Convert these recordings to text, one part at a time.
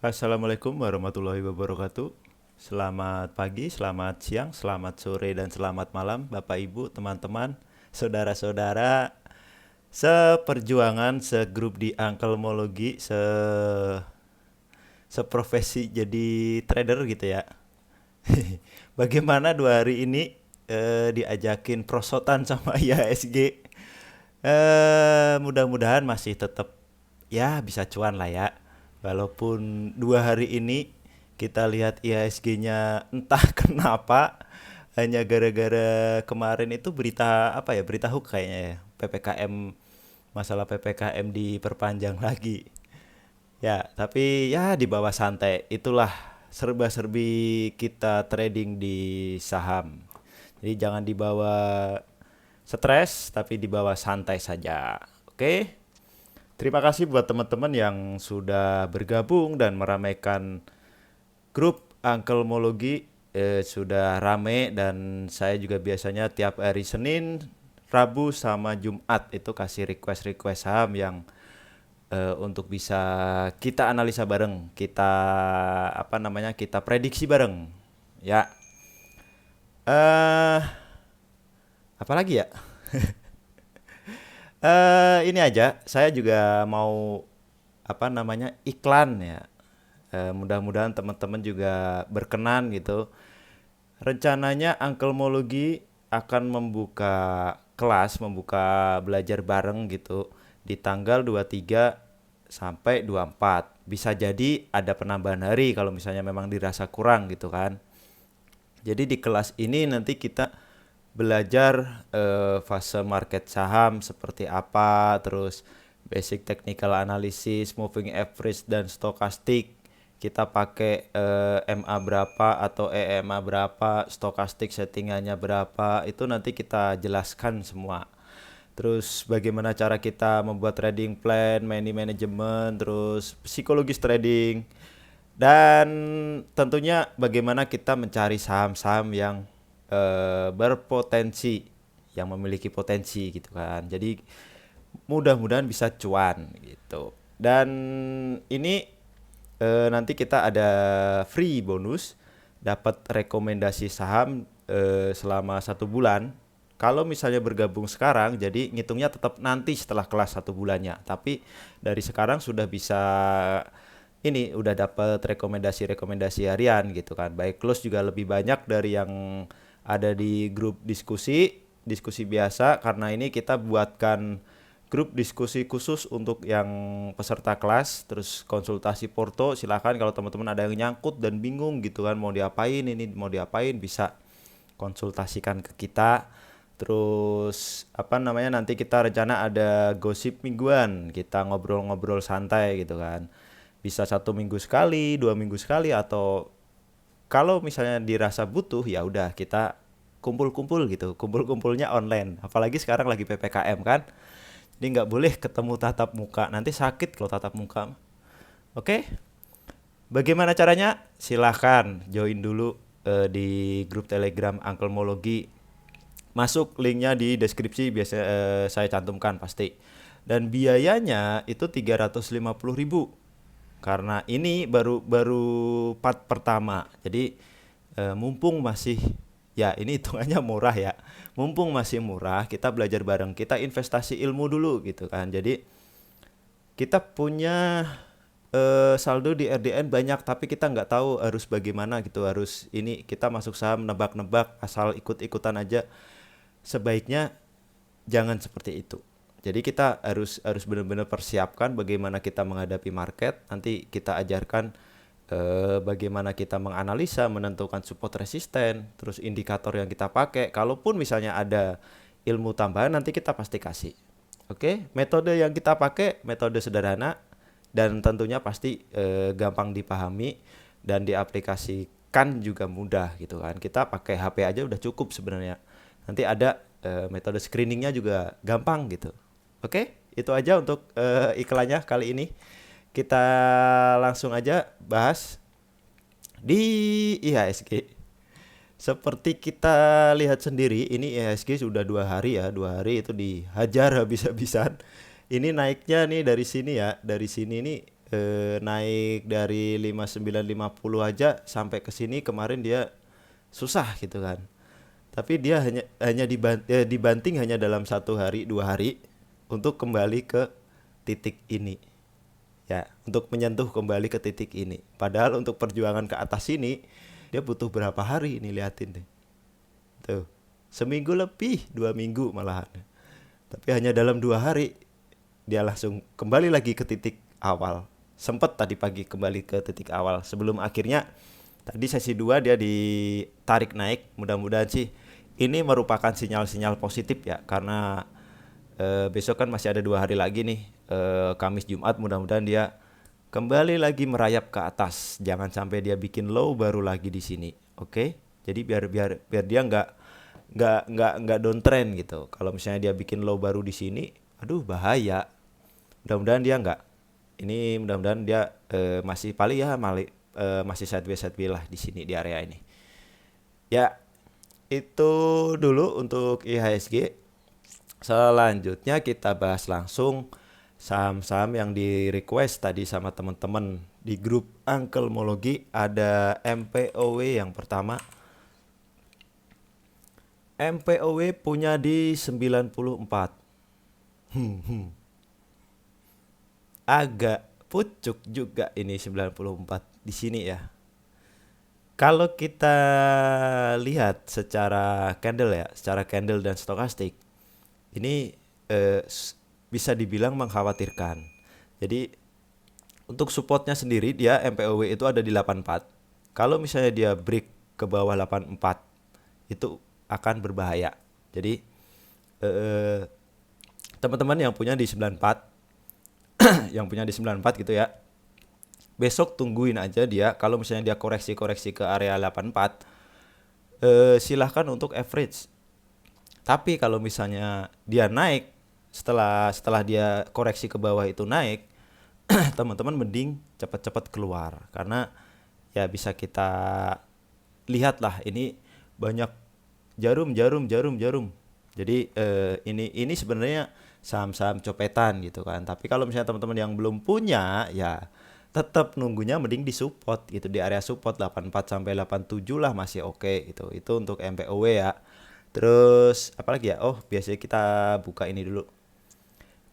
Assalamualaikum warahmatullahi wabarakatuh. Selamat pagi, selamat siang, selamat sore, dan selamat malam, Bapak Ibu, teman-teman, saudara-saudara, seperjuangan, segrup di Ankelmologi, seprofesi jadi trader gitu ya. Bagaimana 2 hari ini diajakin prosotan sama IHSG? Mudah-mudahan masih tetap ya bisa cuan lah ya. Walaupun 2 hari ini kita lihat IHSG-nya entah kenapa hanya gara-gara kemarin itu berita apa ya, berita hoax kayaknya ya, PPKM, masalah PPKM diperpanjang lagi. Ya, tapi ya di bawah santai. Itulah serba-serbi kita trading di saham. Jadi jangan dibawa stres, tapi dibawa santai saja. Oke? Terima kasih buat teman-teman yang sudah bergabung dan meramaikan grup Ankelmologi. Sudah rame, dan saya juga biasanya tiap hari Senin, Rabu, sama Jumat itu kasih request-request saham yang untuk bisa kita analisa bareng, kita apa namanya, kita prediksi bareng. Ya, eh apalagi ya? Ini aja, saya juga mau apa namanya, iklan ya. Mudah-mudahan teman-teman juga berkenan gitu. Rencananya Ankelmologi akan membuka kelas, membuka belajar bareng gitu di tanggal 23 sampai 24. Bisa jadi ada penambahan hari kalau misalnya memang dirasa kurang gitu kan. Jadi di kelas ini nanti kita belajar fase market saham seperti apa, terus basic technical analysis, moving average, dan stokastik. Kita pakai MA berapa atau EMA berapa, stokastik settingannya berapa, itu nanti kita jelaskan semua. Terus bagaimana cara kita membuat trading plan, money management, terus psikologis trading, dan tentunya bagaimana kita mencari saham-saham yang berpotensi, yang memiliki potensi gitu kan. Jadi mudah-mudahan bisa cuan gitu. Dan ini nanti kita ada free bonus, dapat rekomendasi saham selama 1 bulan. Kalau misalnya bergabung sekarang, jadi ngitungnya tetap nanti setelah kelas 1 bulannya. Tapi dari sekarang sudah bisa, ini udah dapat rekomendasi-rekomendasi harian gitu kan. Baik close juga lebih banyak dari yang ada di grup diskusi, diskusi biasa, karena ini kita buatkan grup diskusi khusus untuk yang peserta kelas. Terus konsultasi porto, silakan kalau teman-teman ada yang nyangkut dan bingung gitu kan, mau diapain, ini mau diapain, bisa konsultasikan ke kita. Terus apa namanya, nanti kita rencana ada gosip mingguan, kita ngobrol-ngobrol santai gitu kan. Bisa 1 minggu sekali, 2 minggu sekali, atau kalau misalnya dirasa butuh ya udah kita kumpul-kumpul gitu. Kumpul-kumpulnya online. Apalagi sekarang lagi PPKM kan. Jadi nggak boleh ketemu tatap muka. Nanti sakit kalau tatap muka. Oke? Bagaimana caranya? Silahkan join dulu di grup Telegram Ankelmologi. Masuk linknya di deskripsi, biasa saya cantumkan pasti. Dan biayanya itu 350.000 karena ini baru baru part pertama. Jadi mumpung masih, ya ini hitungannya murah ya. Mumpung masih murah, kita belajar bareng, kita investasi ilmu dulu gitu kan. Jadi kita punya saldo di RDN banyak, tapi kita nggak tahu harus bagaimana gitu. Harus ini, kita masuk saham nebak-nebak asal ikut-ikutan aja. Sebaiknya jangan seperti itu. Jadi kita harus harus benar-benar persiapkan bagaimana kita menghadapi market. Nanti kita ajarkan bagaimana kita menganalisa, menentukan support resisten, terus indikator yang kita pakai. Kalaupun misalnya ada ilmu tambahan, nanti kita pasti kasih. Oke, metode yang kita pakai metode sederhana dan tentunya pasti gampang dipahami dan diaplikasikan juga mudah gitu kan. Kita pakai HP aja udah cukup sebenarnya. Nanti ada metode screeningnya juga gampang gitu. Oke, itu aja untuk iklannya kali ini. Kita langsung aja bahas di IHSG. Seperti kita lihat sendiri, ini IHSG sudah 2 hari ya, 2 hari itu dihajar habis-habisan. Ini naiknya nih dari sini ya, dari sini nih naik dari 5950 aja sampai ke sini kemarin dia susah gitu kan. Tapi dia hanya dibanting hanya dalam 1 hari 2 hari untuk kembali ke titik ini. Ya, untuk menyentuh kembali ke titik ini. Padahal untuk perjuangan ke atas ini dia butuh berapa hari ini, liatin deh. Tuh, seminggu lebih, 2 minggu malahan. Tapi hanya dalam 2 hari dia langsung kembali lagi ke titik awal. Sempet tadi pagi kembali ke titik awal sebelum akhirnya tadi sesi 2 dia ditarik naik. Mudah-mudahan sih ini merupakan sinyal-sinyal positif ya, karena besok kan masih ada 2 hari lagi nih, Kamis Jumat, mudah-mudahan dia kembali lagi merayap ke atas. Jangan sampai dia bikin low baru lagi di sini. Oke? Jadi biar biar biar dia nggak downtrend gitu. Kalau misalnya dia bikin low baru di sini, aduh bahaya. Mudah-mudahan dia nggak. Ini mudah-mudahan dia masih paling ya masih sideways lah di sini di area ini. Ya, itu dulu untuk IHSG. Selanjutnya kita bahas langsung saham-saham yang di request tadi sama teman-teman di grup Uncle-mology. Ada MPOW yang pertama. MPOW punya di 94. Agak pucuk juga ini 94 di sini ya. Kalau kita lihat secara candle ya, secara candle dan stokastik, ini bisa dibilang mengkhawatirkan. Jadi untuk supportnya sendiri dia MPOW itu ada di 84. Kalau misalnya dia break ke bawah 84 itu akan berbahaya. Jadi teman-teman yang punya di 94 yang punya di 94 gitu ya, besok tungguin aja dia. Kalau misalnya dia koreksi-koreksi ke area 84, silahkan untuk average. Tapi kalau misalnya dia naik setelah dia koreksi ke bawah itu naik, teman-teman mending cepat-cepat keluar, karena ya bisa kita lihat lah ini banyak jarum. Jadi ini sebenarnya saham-saham copetan gitu kan. Tapi kalau misalnya teman-teman yang belum punya ya tetap nunggunya mending di support gitu, di area support 84 sampai 87 lah masih oke gitu. Itu untuk MPOW ya. Terus apalagi ya? Oh, biasanya kita buka ini dulu.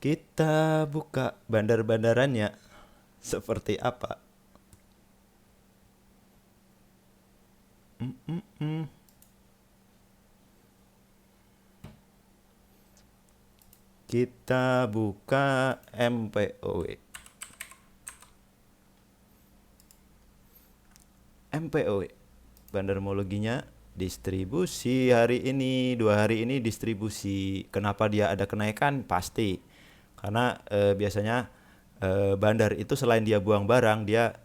Kita buka bandar-bandarannya seperti apa. Kita buka MPOW. MPOW. Bandarmologinya distribusi hari ini, 2 hari ini distribusi. Kenapa dia ada kenaikan? Pasti karena biasanya bandar itu selain dia buang barang, dia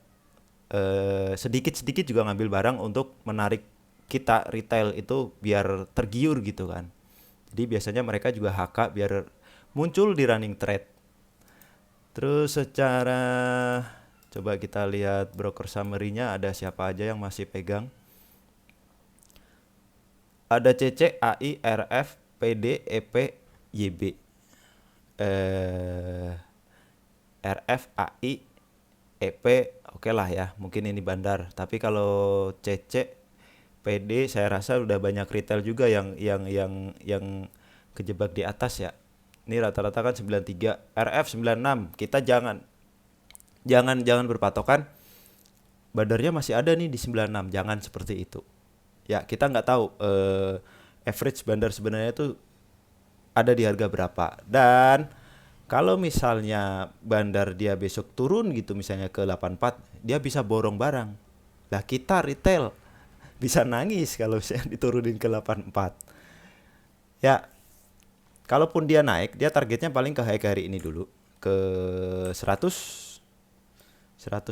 sedikit-sedikit juga ngambil barang untuk menarik kita retail itu biar tergiur gitu kan. Jadi biasanya mereka juga HK biar muncul di running trade. Terus secara coba kita lihat broker summary-nya ada siapa aja yang masih pegang. Ada CC, AI, RF, PD, EP, YB. RF, AI, EP, oke lah ya, mungkin ini bandar. Tapi kalau CC, PD saya rasa udah banyak retail juga yang kejebak di atas ya. Ini rata-rata kan 93, RF 96. Kita jangan berpatokan bandarnya masih ada nih di 96, jangan seperti itu. Ya, kita nggak tahu average bandar sebenarnya itu ada di harga berapa. Dan kalau misalnya bandar dia besok turun gitu misalnya ke 84, dia bisa borong barang. Lah kita retail bisa nangis kalau misalnya diturunin ke 84. Ya, kalaupun dia naik, dia targetnya paling ke hari ini dulu, ke 100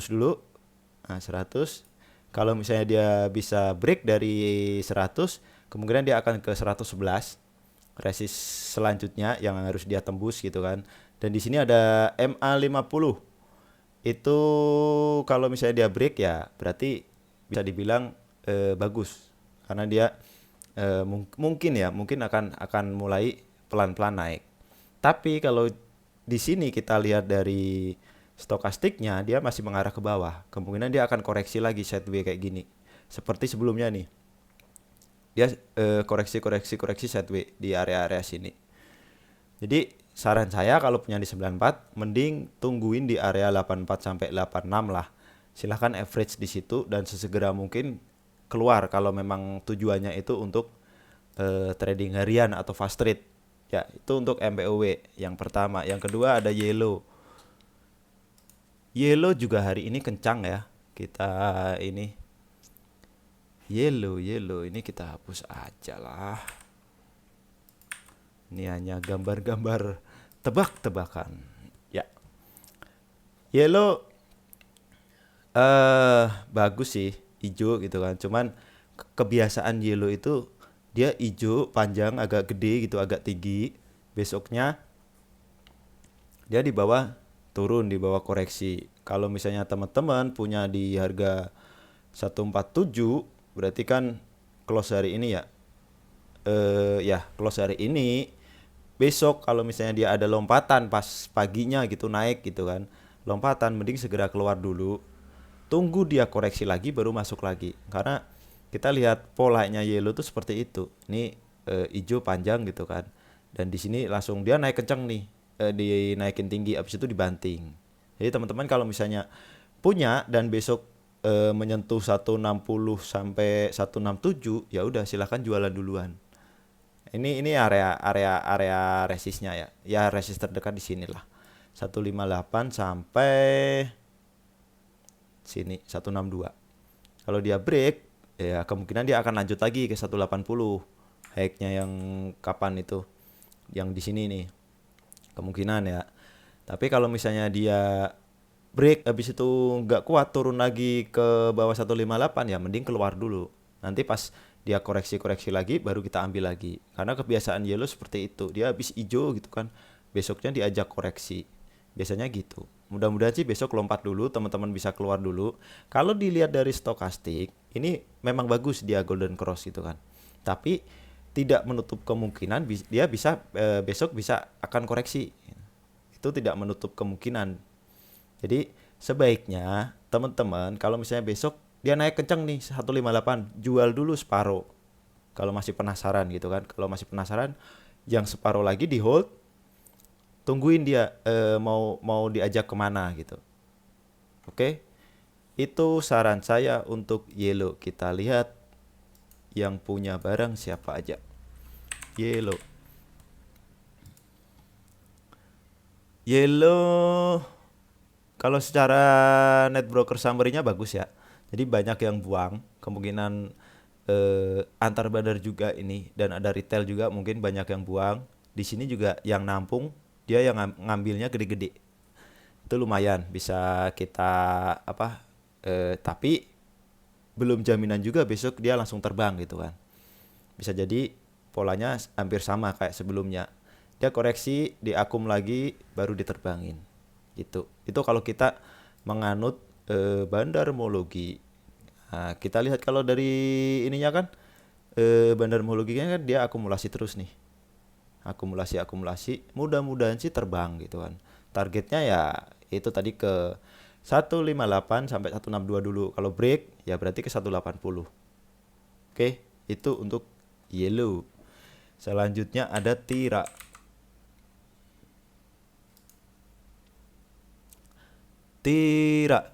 dulu. Nah, 100. Kalau misalnya dia bisa break dari 100, kemungkinan dia akan ke 111. Resist selanjutnya yang harus dia tembus gitu kan. Dan di sini ada MA50. Itu kalau misalnya dia break ya berarti bisa dibilang bagus. Karena dia mungkin akan mulai pelan-pelan naik. Tapi kalau di sini kita lihat dari Stokastiknya dia masih mengarah ke bawah. Kemungkinan dia akan koreksi lagi sideways kayak gini. Seperti sebelumnya nih. Dia koreksi sideways di area-area sini. Jadi saran saya kalau punya di 94 mending tungguin di area 84 sampai 86 lah. Silahkan average di situ dan sesegera mungkin keluar kalau memang tujuannya itu untuk trading harian atau fast trade. Ya, itu untuk MPOW yang pertama. Yang kedua ada yellow. Yellow juga hari ini kencang ya. Kita ini yellow ini kita hapus aja lah. Ini hanya gambar-gambar tebak-tebakan. Ya. Yellow bagus sih, hijau gitu kan. Cuman kebiasaan yellow itu dia hijau panjang agak gede gitu, agak tinggi. Besoknya dia di bawah turun, di bawah koreksi. Kalau misalnya teman-teman punya di harga 147 berarti kan close hari ini ya. Ya, close hari ini. Besok kalau misalnya dia ada lompatan pas paginya gitu naik gitu kan. Lompatan mending segera keluar dulu. Tunggu dia koreksi lagi baru masuk lagi. Karena kita lihat polanya yellow tuh seperti itu. Ini hijau panjang gitu kan. Dan di sini langsung dia naik kencang nih. Dinaikin tinggi habis itu dibanting. Jadi teman-teman kalau misalnya punya dan besok menyentuh 160 sampai 167 ya udah silahkan jualan duluan. Ini area resistnya ya. Ya resist terdekat di sinilah. 158 sampai sini 162. Kalau dia break ya kemungkinan dia akan lanjut lagi ke 180. High-nya yang kapan itu? Yang di sini nih. Kemungkinan ya. Tapi kalau misalnya dia break habis itu nggak kuat turun lagi ke bawah 158 ya mending keluar dulu. Nanti pas dia koreksi-koreksi lagi baru kita ambil lagi. Karena kebiasaan yellow seperti itu. Dia habis hijau gitu kan. Besoknya diajak koreksi. Biasanya gitu. Mudah-mudahan sih besok lompat dulu, teman-teman bisa keluar dulu. Kalau dilihat dari stokastik, ini memang bagus dia golden cross gitu kan. Tapi tidak menutup kemungkinan dia bisa besok bisa akan koreksi. Itu tidak menutup kemungkinan. Jadi sebaiknya teman-teman kalau misalnya besok dia naik kencang nih 158, jual dulu separuh. Kalau masih penasaran gitu kan. Kalau masih penasaran yang separuh lagi di hold, tungguin dia mau diajak kemana gitu. Oke, itu saran saya untuk yellow. Kita lihat yang punya barang siapa aja. Yellow. Yellow kalau secara net broker summary-nya bagus ya. Jadi banyak yang buang, kemungkinan antar bandar juga ini dan ada retail juga mungkin banyak yang buang. Di sini juga yang nampung dia yang ngambilnya gede-gede. Itu lumayan bisa kita apa tapi belum jaminan juga besok dia langsung terbang gitu kan. Bisa jadi polanya hampir sama kayak sebelumnya. Dia koreksi, diakum lagi baru diterbangin. Itu kalau kita menganut bandarmologi. Nah, kita lihat kalau dari ininya kan bandarmologinya kan dia akumulasi terus nih. Akumulasi, mudah-mudahan sih terbang gitu kan. Targetnya ya itu tadi ke 158 sampai 162 dulu. Kalau break ya berarti ke 180. Oke, itu untuk yellow. Selanjutnya ada tira. Tira.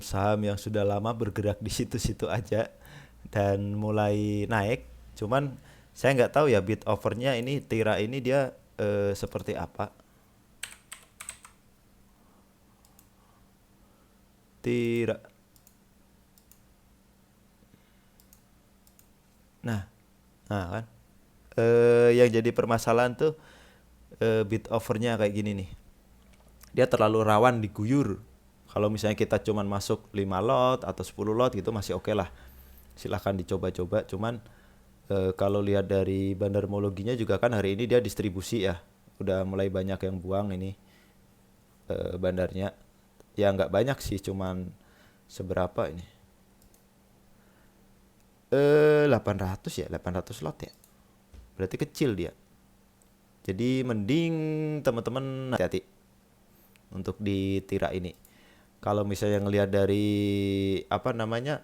Saham yang sudah lama bergerak di situ-situ aja dan mulai naik. Cuman saya nggak tahu ya bid overnya ini Tira ini dia seperti apa. Tira. Nah, nah kan. Yang jadi permasalahan tuh bid overnya kayak gini nih. Dia terlalu rawan diguyur. Kalau misalnya kita cuman masuk 5 lot atau 10 lot gitu masih oke lah. Silahkan dicoba-coba. Cuman kalau lihat dari bandarmologinya juga kan hari ini dia distribusi ya. Udah mulai banyak yang buang ini bandarnya. Ya nggak banyak sih, cuman seberapa ini? 800 ya, 800 lot ya. Berarti kecil dia. Jadi mending teman-teman hati-hati. untuk di Tira ini. Kalau misalnya ngelihat dari apa namanya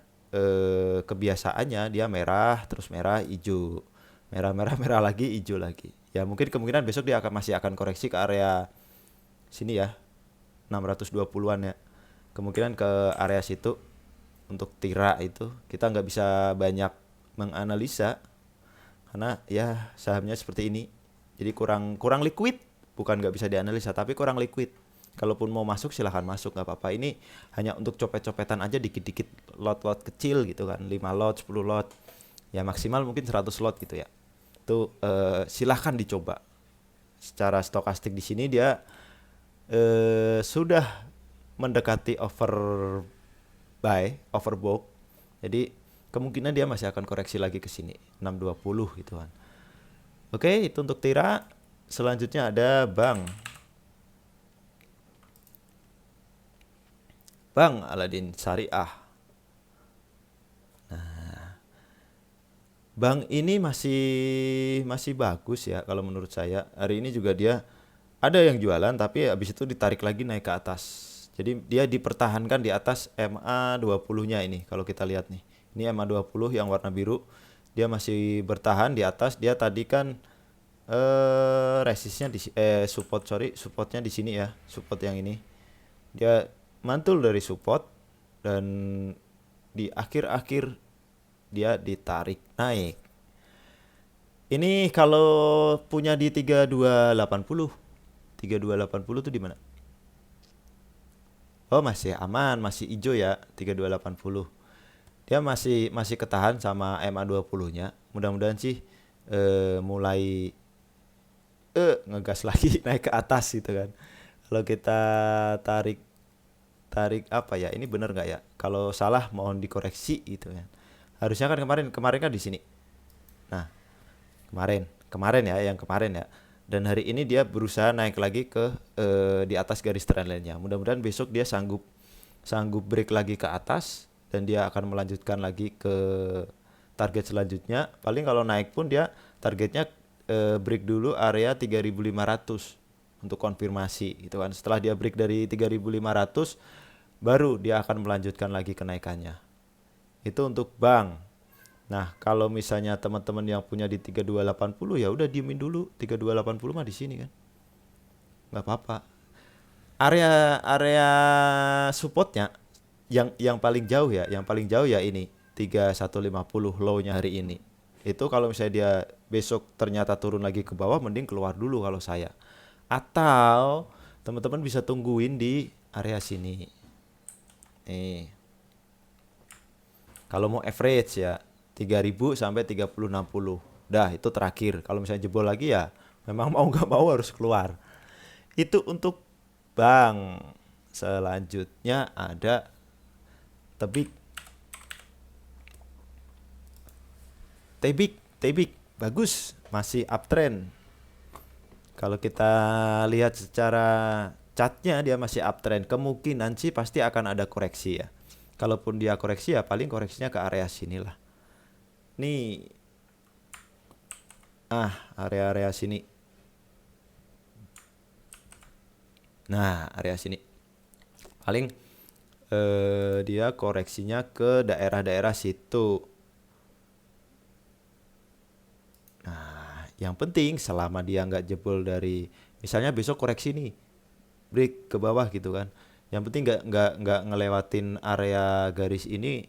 kebiasaannya dia merah terus merah hijau, merah merah merah lagi hijau lagi. Ya mungkin kemungkinan besok dia masih akan koreksi ke area sini ya, 620-an ya. Kemungkinan ke area situ untuk Tira itu kita nggak bisa banyak menganalisa karena ya sahamnya seperti ini. Jadi kurang kurang liquid, bukan nggak bisa dianalisa tapi kurang liquid. Kalaupun mau masuk silahkan masuk nggak apa-apa. Ini hanya untuk copet-copetan aja dikit-dikit lot-lot kecil gitu kan, 5 lot, 10 lot. Ya maksimal mungkin 100 lot gitu ya. Itu silahkan dicoba. Secara stokastik di sini dia sudah mendekati overbought. Jadi kemungkinan dia masih akan koreksi lagi ke sini 620 gitu kan. Oke, itu untuk Tira. Selanjutnya ada Bang Aladin Syariah. Nah, Bang ini masih bagus ya kalau menurut saya. Hari ini juga dia ada yang jualan tapi habis itu ditarik lagi naik ke atas. Jadi dia dipertahankan di atas MA20-nya ini kalau kita lihat nih. Ini MA20 yang warna biru. Dia masih bertahan di atas. Dia tadi kan resistnya supportnya di sini ya. Support yang ini. Dia mantul dari support dan di akhir-akhir dia ditarik naik. Ini kalau punya di 3280. 3280 tuh di mana? Oh, masih aman, masih hijau ya 3280. Dia masih ketahan sama MA20-nya. Mudah-mudahan sih mulai ngegas lagi naik ke atas gitu kan. Kalau kita tarik tarik apa ya? Ini bener nggak ya? Kalau salah mohon dikoreksi gitu kan. Harusnya kan kemarin kan di sini. Nah, kemarin ya, yang kemarin ya. Dan hari ini dia berusaha naik lagi ke di atas garis trendline-nya. Mudah-mudahan besok dia sanggup break lagi ke atas dan dia akan melanjutkan lagi ke target selanjutnya. Paling kalau naik pun dia targetnya break dulu area 3.500 untuk konfirmasi gitu kan. Setelah dia break dari 3.500 baru dia akan melanjutkan lagi kenaikannya. Itu untuk bank. Nah, kalau misalnya teman-teman yang punya di 3280 ya udah diemin dulu. 3280 mah di sini kan. Nggak apa-apa. Area supportnya yang paling jauh ya, ini 3150 low-nya hari ini. Itu kalau misalnya dia besok ternyata turun lagi ke bawah mending keluar dulu kalau saya. Atau teman-teman bisa tungguin di area sini. Nih. Kalau mau average ya 3000 sampai 3060. Dah itu terakhir. Kalau misalnya jebol lagi ya memang mau nggak mau harus keluar. Itu untuk bank. Selanjutnya ada Tebik. Tebik bagus, masih uptrend. Kalau kita lihat secara chartnya dia masih uptrend. Kemungkinan sih pasti akan ada koreksi ya. Kalaupun dia koreksi ya paling koreksinya ke area sinilah. Nih, area-area sini. Nah, area sini. Paling dia koreksinya ke daerah-daerah situ. Nah, yang penting selama dia nggak jebol dari, misalnya besok koreksi nih, break ke bawah gitu kan. Yang penting nggak ngelewatin area garis ini,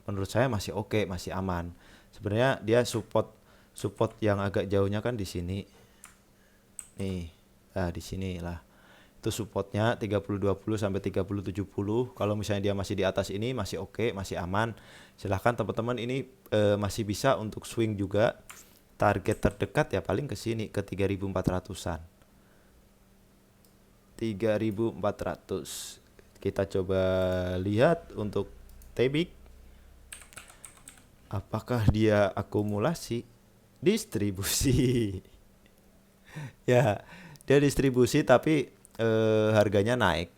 menurut saya masih oke, masih aman. Sebenarnya dia support yang agak jauhnya kan di sini. Nih, di sini lah. Itu supportnya 3020 sampai 3070. Kalau misalnya dia masih di atas ini masih oke, masih aman. Silahkan teman-teman ini masih bisa untuk swing juga. Target terdekat ya paling ke sini ke 3400-an. 3400. Kita coba lihat untuk Tebik. Apakah dia akumulasi? Distribusi. Ya, dia distribusi tapi harganya naik.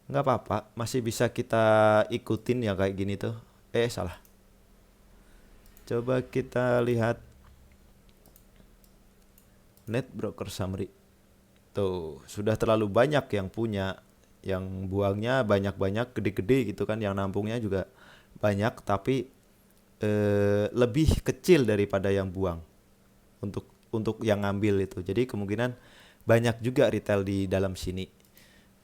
Nggak apa-apa, masih bisa kita ikutin ya kayak gini tuh. Salah. Coba kita lihat net broker summary. Tuh, sudah terlalu banyak yang punya, yang buangnya banyak-banyak, gede-gede gitu kan, yang nampungnya juga banyak, tapi lebih kecil daripada yang buang untuk yang ngambil itu. Jadi kemungkinan banyak juga retail di dalam sini.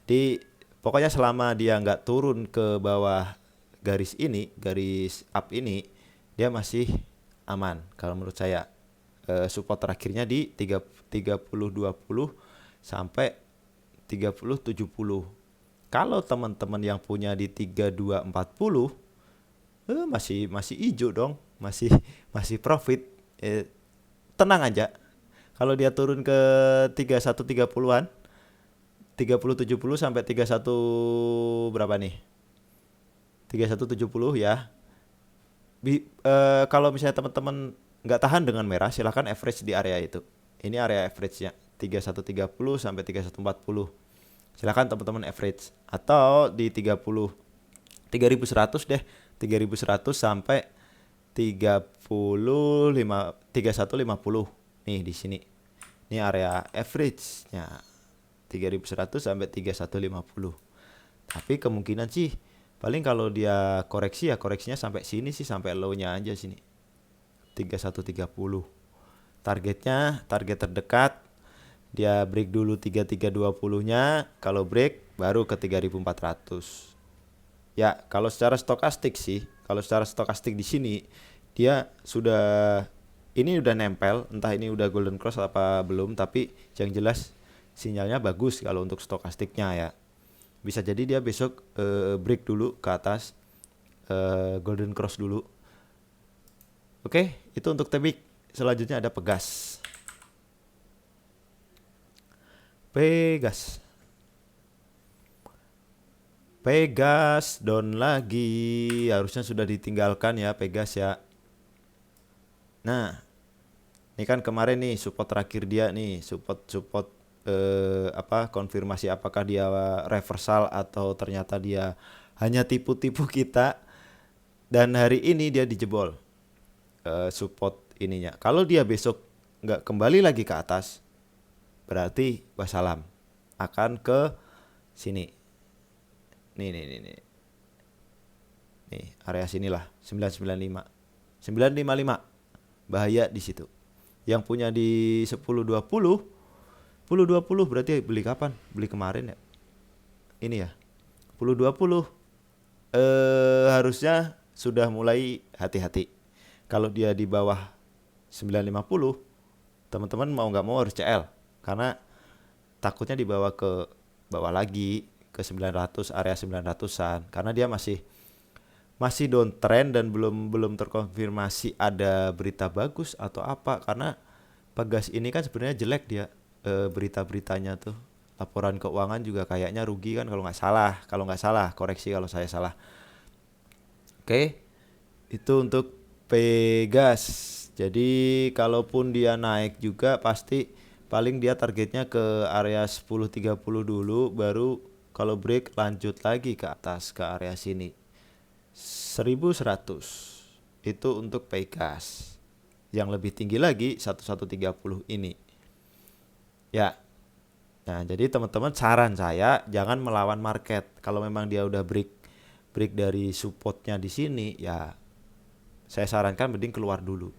Jadi pokoknya selama dia nggak turun ke bawah garis ini, garis up ini, dia masih aman kalau menurut saya. Support terakhirnya di 30-20 sampai 30-70. Kalau teman-teman yang punya di 32-40, masih masih hijau dong, masih masih profit. Tenang aja. Kalau dia turun ke 31-30-an, 30-70 sampai 31 berapa nih? 31-70 ya. Kalau misalnya teman-teman nggak tahan dengan merah, silahkan average di area itu. Ini area average-nya 31-30 sampai 31-40. Silahkan teman-teman average atau di 3100 deh, 3100 sampai 3150 nih di sini. Ini area average-nya 3100 sampai 3150. Tapi kemungkinan sih paling kalau dia koreksi ya koreksinya sampai sini sih, sampai low-nya aja sini. 3130. Targetnya, target terdekat dia break dulu 3320-nya, kalau break baru ke 3400. Ya, kalau secara stokastik sih, kalau secara stokastik di sini dia sudah ini udah nempel, entah ini udah golden cross apa belum, tapi yang jelas sinyalnya bagus kalau untuk stokastiknya ya. Bisa jadi dia besok break dulu ke atas, golden cross dulu. Oke, itu untuk tebik. Selanjutnya ada Pegas. Pegas. Pegas down lagi. Harusnya sudah ditinggalkan ya Pegas ya. Nah, ini kan kemarin nih support terakhir dia nih, support konfirmasi apakah dia reversal atau ternyata dia hanya tipu-tipu kita. Dan hari ini dia dijebol support ininya. Kalau dia besok nggak kembali lagi ke atas, berarti wassalam, akan ke sini. Nih. Nih, area sinilah 995. 955. Bahaya di situ. Yang punya di 1020 berarti beli kapan? Beli kemarin ya. Ini ya. 1020 harusnya sudah mulai hati-hati. Kalau dia di bawah 950, teman-teman mau nggak mau harus CL, karena takutnya dibawa ke bawah lagi ke 900, area 900-an, karena dia masih downtrend dan belum terkonfirmasi ada berita bagus atau apa. Karena Pegas ini kan sebenarnya jelek dia, berita-beritanya tuh, laporan keuangan juga kayaknya rugi kan kalau nggak salah, koreksi kalau saya salah. Oke, itu untuk Pegas. Jadi kalaupun dia naik juga pasti paling dia targetnya ke area 1030 dulu, baru kalau break lanjut lagi ke atas ke area sini 1100. Itu untuk Pegas. Yang lebih tinggi lagi 1130 ini. Ya. Nah, jadi teman-teman saran saya jangan melawan market. Kalau memang dia udah break dari supportnya di sini, ya saya sarankan mending keluar dulu.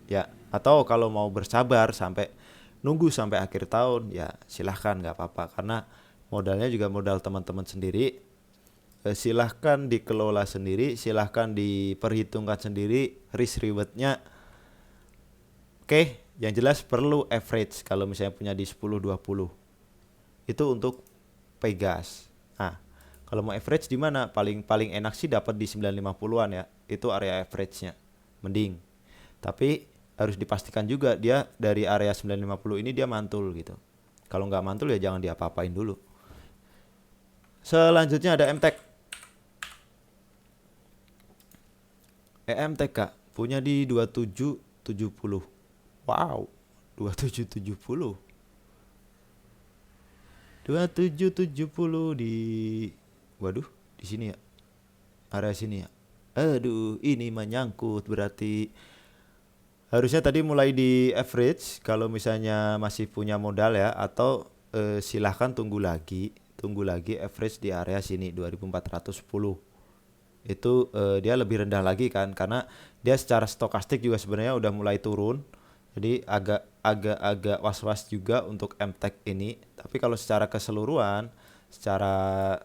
Ya, atau kalau mau bersabar nunggu sampai akhir tahun, ya silahkan, nggak apa-apa, karena modalnya juga modal teman-teman sendiri. Silahkan dikelola sendiri, silahkan diperhitungkan sendiri risk rewardnya. Oke, yang jelas perlu average kalau misalnya punya di 10-20. Itu untuk Pegas. Nah, kalau mau average di mana? Paling enak sih dapat di 950-an ya. Itu area average-nya. Mending. Tapi harus dipastikan juga dia dari area 950 ini dia mantul gitu. Kalau nggak mantul ya jangan diapa-apain dulu. Selanjutnya ada MTEK. EMTK punya di 2770. Wow, 2770. 2770 di, waduh, di sini ya. Area sini ya. Aduh, ini menyangkut berarti harusnya tadi mulai di average kalau misalnya masih punya modal ya, atau silahkan tunggu lagi average di area sini 2410. Itu dia lebih rendah lagi kan, karena dia secara stokastik juga sebenarnya udah mulai turun. Jadi agak was-was juga untuk MTech ini. Tapi kalau secara keseluruhan, secara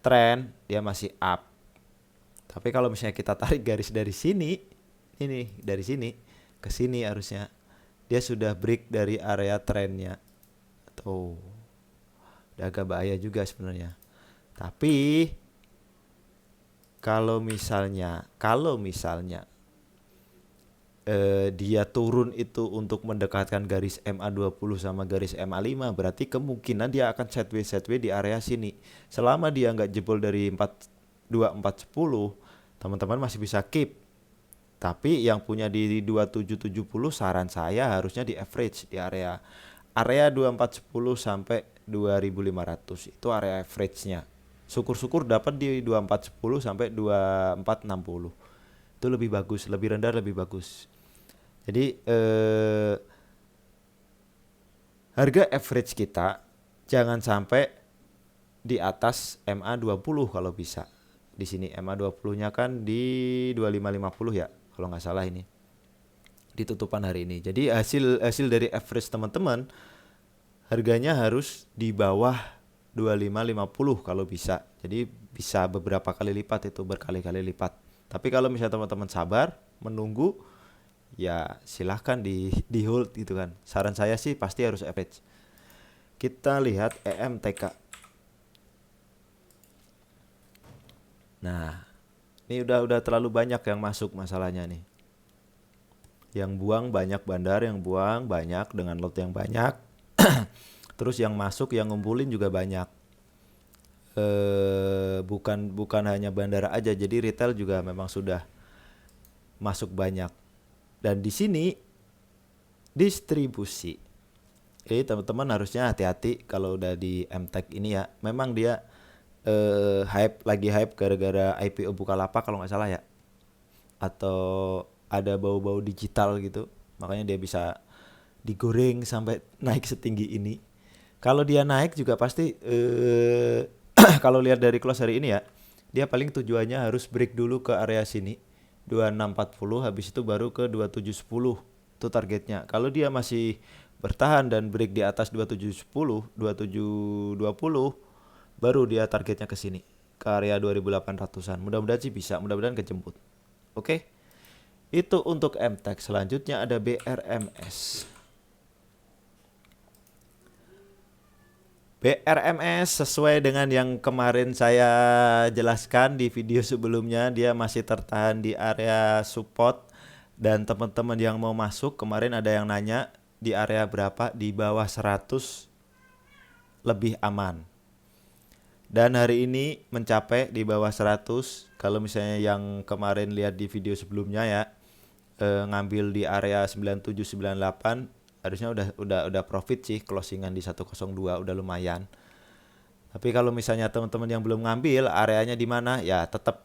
tren dia masih up. Tapi kalau misalnya kita tarik garis dari sini, ini dari sini ke sini harusnya dia sudah break dari area trennya. Tuh, udah agak bahaya juga sebenarnya. Tapi kalau misalnya dia turun itu untuk mendekatkan garis MA20 sama garis MA5, berarti kemungkinan dia akan sideways di area sini. Selama dia nggak jebol dari 42410, teman-teman masih bisa keep. Tapi yang punya di 2770, saran saya harusnya di average di area 2410 sampai 2500. Itu area average-nya. Syukur-syukur dapat di 2410 sampai 2460. Itu lebih bagus, lebih rendah lebih bagus. Jadi harga average kita jangan sampai di atas MA20 kalau bisa. Di sini MA20-nya kan di 2550 ya, kalau nggak salah ini. Di tutupan hari ini. Jadi hasil dari average teman-teman harganya harus di bawah 2550 kalau bisa. Jadi bisa beberapa kali lipat, itu berkali-kali lipat. Tapi kalau misalnya teman-teman sabar menunggu, ya silahkan di hold gitu kan. Saran saya sih pasti harus average. Kita lihat EMTK. Nah, ini udah terlalu banyak yang masuk masalahnya nih. Yang buang banyak bandar, yang buang banyak dengan lot yang banyak. Terus yang masuk, yang ngumpulin juga banyak. Bukan hanya bandara aja, jadi retail juga memang sudah masuk banyak. Dan di sini distribusi. Jadi teman-teman harusnya hati-hati kalau udah di MTech ini ya. Memang dia lagi hype gara-gara IPO Bukalapak kalau nggak salah ya. Atau ada bau-bau digital gitu. Makanya dia bisa digoreng sampai naik setinggi ini. Kalau dia naik juga pasti kalau lihat dari close hari ini ya, dia paling tujuannya harus break dulu ke area sini 2640, habis itu baru ke 2710. Itu targetnya. Kalau dia masih bertahan dan break di atas 2710, 2720, baru dia targetnya ke sini, ke area 2800-an. Mudah-mudahan sih bisa, mudah-mudahan kejemput. Oke. Itu untuk MTech. Selanjutnya ada BRMS. BRMS sesuai dengan yang kemarin saya jelaskan di video sebelumnya, dia masih tertahan di area support. Dan teman-teman yang mau masuk, kemarin ada yang nanya di area berapa, di bawah 100 lebih aman. Dan hari ini mencapai di bawah 100. Kalau misalnya yang kemarin lihat di video sebelumnya ya, ngambil di area 9798, harusnya udah profit sih, closingan di 102 udah lumayan. Tapi kalau misalnya teman-teman yang belum ngambil, areanya di mana? Ya tetap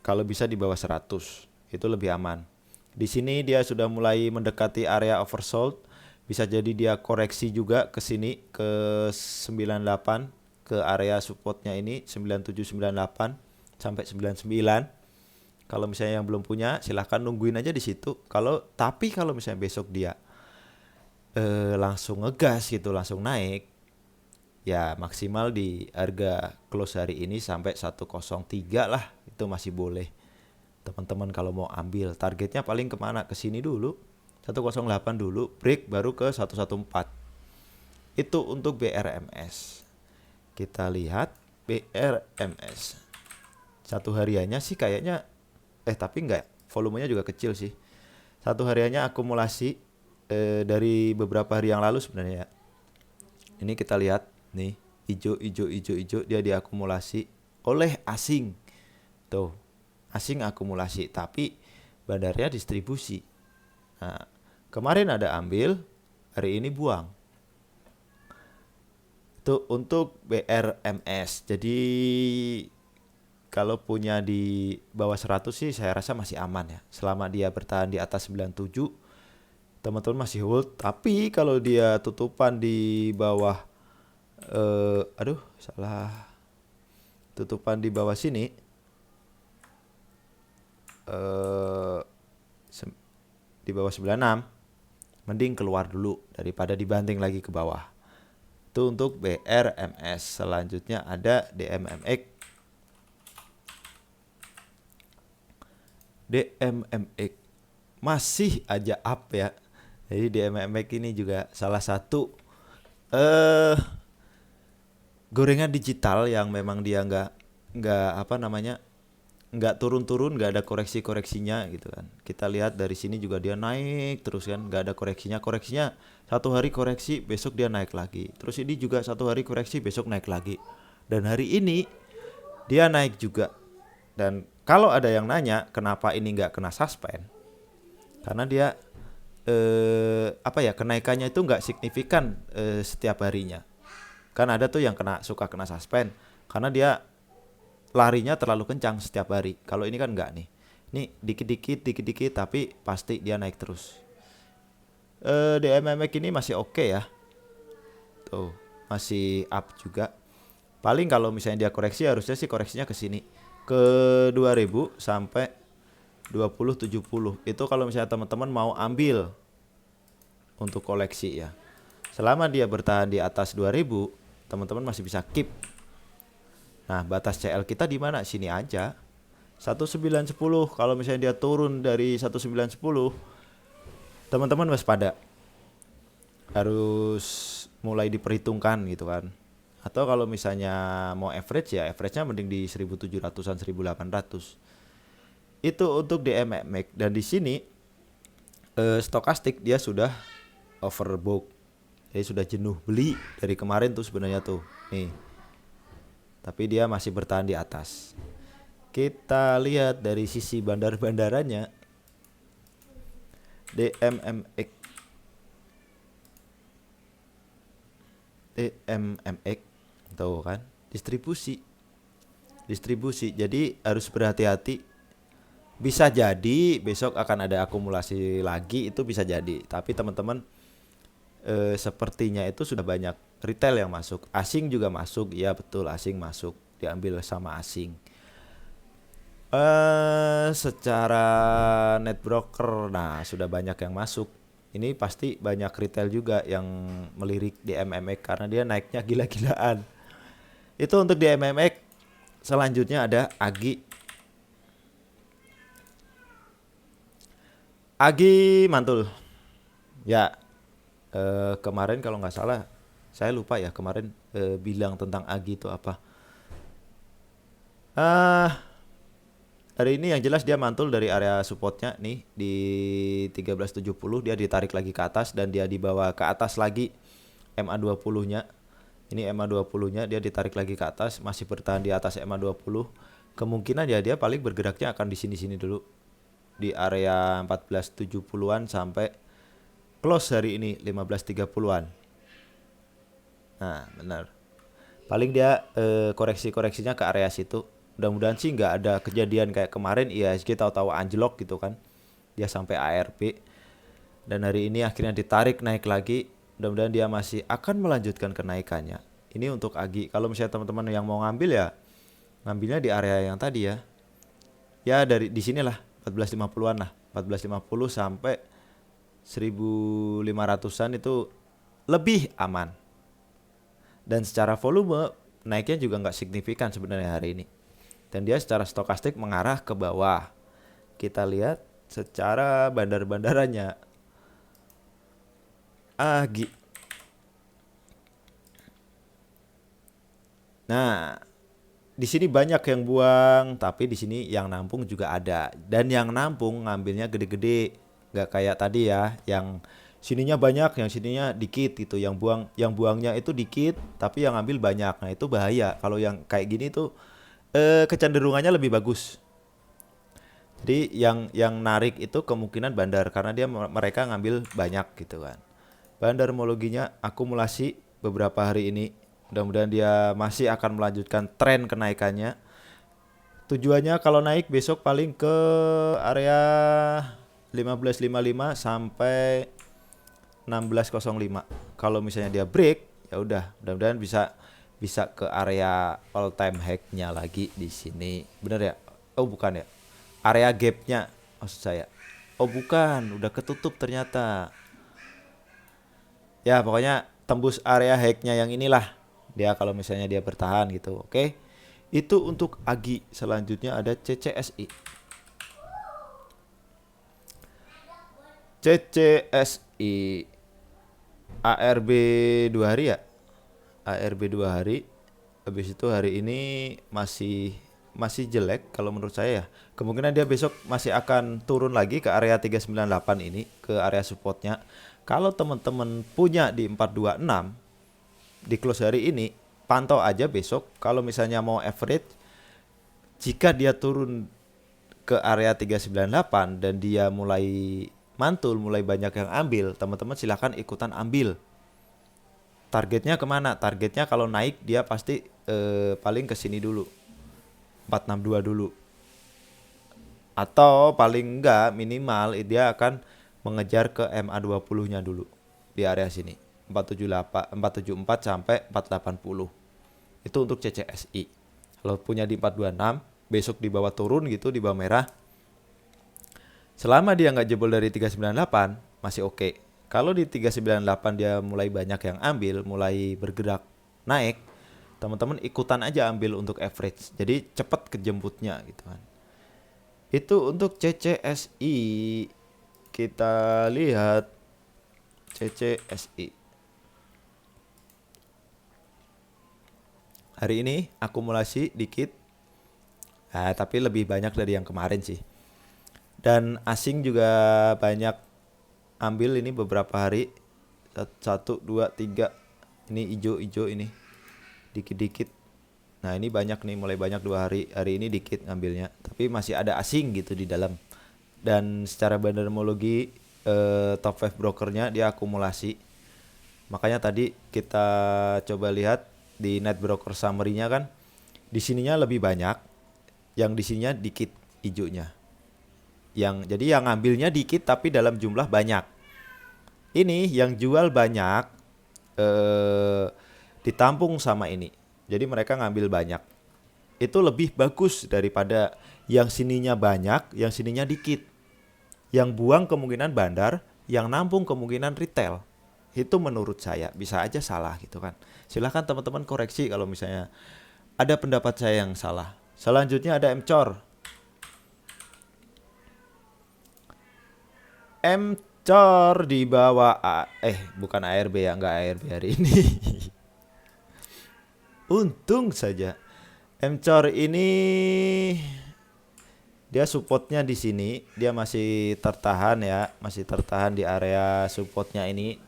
kalau bisa di bawah 100. Itu lebih aman. Di sini dia sudah mulai mendekati area oversold. Bisa jadi dia koreksi juga ke sini ke 98, ke area supportnya ini 9798 sampai 99. Kalau misalnya yang belum punya, silahkan nungguin aja di situ. Tapi kalau misalnya besok dia langsung ngegas gitu, langsung naik, ya maksimal di harga close hari ini sampai 103 lah, itu masih boleh. Teman-teman kalau mau ambil, targetnya paling kemana? Ke sini dulu, 108 dulu, break baru ke 114. Itu untuk BRMS. Kita lihat BRMS. Satu hariannya sih kayaknya tapi enggak, volumenya juga kecil sih. Satu hariannya akumulasi dari beberapa hari yang lalu sebenarnya. Ini kita lihat nih, hijau dia diakumulasi oleh asing. Tuh, asing akumulasi, tapi bandarnya distribusi. Nah, kemarin ada ambil, hari ini buang. Itu untuk BRMS. Jadi kalau punya di bawah 100 sih saya rasa masih aman ya. Selama dia bertahan di atas 97, teman-teman masih hold. Tapi kalau dia tutupan di bawah Aduh, salah. Tutupan di bawah sini eh di bawah 96, mending keluar dulu daripada dibanting lagi ke bawah. Itu untuk BRMS. Selanjutnya ada DMMX. DMMX masih aja up ya. Jadi DMMX ini juga salah satu gorengan digital yang memang dia nggak apa namanya, nggak turun-turun, nggak ada koreksi-koreksinya gitu kan. Kita lihat dari sini juga dia naik terus kan, nggak ada koreksinya satu hari koreksi besok dia naik lagi, terus ini juga satu hari koreksi besok naik lagi, dan hari ini dia naik juga. Dan kalau ada yang nanya kenapa ini nggak kena suspend, karena dia apa ya, kenaikannya itu nggak signifikan setiap harinya. Kan ada tuh yang suka kena suspend karena dia larinya terlalu kencang setiap hari. Kalau ini kan enggak nih. Ini dikit-dikit tapi pasti dia naik terus. DMMX ini masih oke ya. Tuh, masih up juga. Paling kalau misalnya dia koreksi harusnya sih koreksinya ke sini. Ke 2000 sampai 2070. Itu kalau misalnya teman-teman mau ambil untuk koleksi ya. Selama dia bertahan di atas 2000, teman-teman masih bisa keep. Nah, batas CL kita di mana? Sini aja. 1910. Kalau misalnya dia turun dari 1910, teman-teman waspada. Harus mulai diperhitungkan gitu kan. Atau kalau misalnya mau average ya, average-nya mending di 1700-an, 1800. Itu untuk DMMX. Dan di sini stokastik dia sudah overbook. Jadi sudah jenuh beli dari kemarin tuh sebenarnya tuh. Nih. Tapi dia masih bertahan di atas. Kita lihat dari sisi bandar-bandarannya. DMMX. Tuh kan, distribusi. Jadi harus berhati-hati. Bisa jadi besok akan ada akumulasi lagi, itu bisa jadi. Tapi teman-teman sepertinya itu sudah banyak retail yang masuk. Asing juga masuk, ya betul, asing masuk, diambil sama asing. Secara net broker, nah sudah banyak yang masuk. Ini pasti banyak retail juga yang melirik di MMX karena dia naiknya gila-gilaan. Itu untuk di MMX. Selanjutnya ada Agi. Agi mantul. Ya, kemarin kalau nggak salah, saya lupa ya kemarin bilang tentang Agi itu apa. Hari ini yang jelas dia mantul dari area supportnya nih di 1370, dia ditarik lagi ke atas dan dia dibawa ke atas lagi MA20-nya. Ini MA20-nya dia ditarik lagi ke atas, masih bertahan di atas MA20. Kemungkinan ya dia paling bergeraknya akan di sini-sini dulu. Di area 1470-an sampai close hari ini 1530-an. Nah, benar. Paling dia koreksi-koreksinya ke area situ. Mudah-mudahan sih nggak ada kejadian kayak kemarin IHSG tahu-tahu anjlok gitu kan. Dia sampai ARP. Dan hari ini akhirnya ditarik naik lagi. Mudah-mudahan dia masih akan melanjutkan kenaikannya. Ini untuk Agi. Kalau misalnya teman-teman yang mau ngambil ya, ngambilnya di area yang tadi ya. Ya dari di sinilah 1450-an lah. 1450 sampai 1500-an itu lebih aman. Dan secara volume naiknya juga nggak signifikan sebenarnya hari ini. Dan dia secara stokastik mengarah ke bawah. Kita lihat secara bandar-bandarannya. Agi. Nah, di sini banyak yang buang, tapi di sini yang nampung juga ada. Dan yang nampung ngambilnya gede-gede, nggak kayak tadi ya, yang sininya banyak, yang sininya dikit gitu. Yang buangnya itu dikit, tapi yang ngambil banyak. Nah itu bahaya. Kalau yang kayak gini tuh kecenderungannya lebih bagus. Jadi yang narik itu kemungkinan bandar karena mereka ngambil banyak gitu kan. Bandarmologinya akumulasi beberapa hari ini. Mudah-mudahan dia masih akan melanjutkan tren kenaikannya. Tujuannya kalau naik besok paling ke area 1555 sampai 1605. Kalau misalnya dia break, Ya udah, mudah-mudahan bisa bisa ke area all time high-nya lagi di sini. Bener ya? Oh bukan ya? Area gap-nya maksud saya. Oh bukan, udah ketutup ternyata. Ya pokoknya tembus area high-nya yang inilah. Dia kalau misalnya dia bertahan gitu, oke. Itu untuk Agi. Selanjutnya ada CCSI. CCSI ARB 2 hari ya? ARB 2 hari. Habis itu hari ini masih masih jelek kalau menurut saya ya. Kemungkinan dia besok masih akan turun lagi ke area 398 ini, ke area supportnya. Kalau teman-teman punya di 426 di close hari ini, pantau aja besok. Kalau misalnya mau average, jika dia turun ke area 398 dan dia mulai mantul, mulai banyak yang ambil, teman-teman silahkan ikutan ambil. Targetnya kemana? Targetnya kalau naik dia pasti paling ke sini dulu, 462 dulu. Atau paling enggak minimal dia akan mengejar ke MA20-nya dulu di area sini. 478 474 sampai 480. Itu untuk CCSI. Kalau punya di 426, besok di bawah turun gitu, di bawah merah. Selama dia nggak jebol dari 398, masih oke. Kalau di 398 dia mulai banyak yang ambil, mulai bergerak naik, teman-teman ikutan aja ambil untuk average. Jadi cepat kejemputnya gitu kan. Itu untuk CCSI. Kita lihat CCSI. Hari ini akumulasi dikit. Tapi lebih banyak dari yang kemarin sih. Dan asing juga banyak ambil ini beberapa hari. 1, 2, 3. Ini hijau-hijau ini. Dikit-dikit. Nah ini banyak nih, mulai banyak 2 hari. Hari ini dikit ngambilnya. Tapi masih ada asing gitu di dalam. Dan secara bandarmologi top 5 brokernya dia akumulasi. Makanya tadi kita coba lihat di net broker summary-nya kan. Di sininya lebih banyak. Yang di sininya dikit hijaunya. Jadi yang ngambilnya dikit tapi dalam jumlah banyak. Ini yang jual banyak ditampung sama ini. Jadi mereka ngambil banyak. Itu lebih bagus daripada yang sininya banyak, yang sininya dikit. Yang buang kemungkinan bandar, yang nampung kemungkinan retail. Itu menurut saya, bisa aja salah gitu kan. Silahkan teman-teman koreksi kalau misalnya ada pendapat saya yang salah. Selanjutnya ada MCOR. MCOR di bawah bukan ARB ya, enggak ARB hari ini. Untung saja. MCOR ini dia supportnya di sini, dia masih tertahan ya, masih tertahan di area supportnya ini.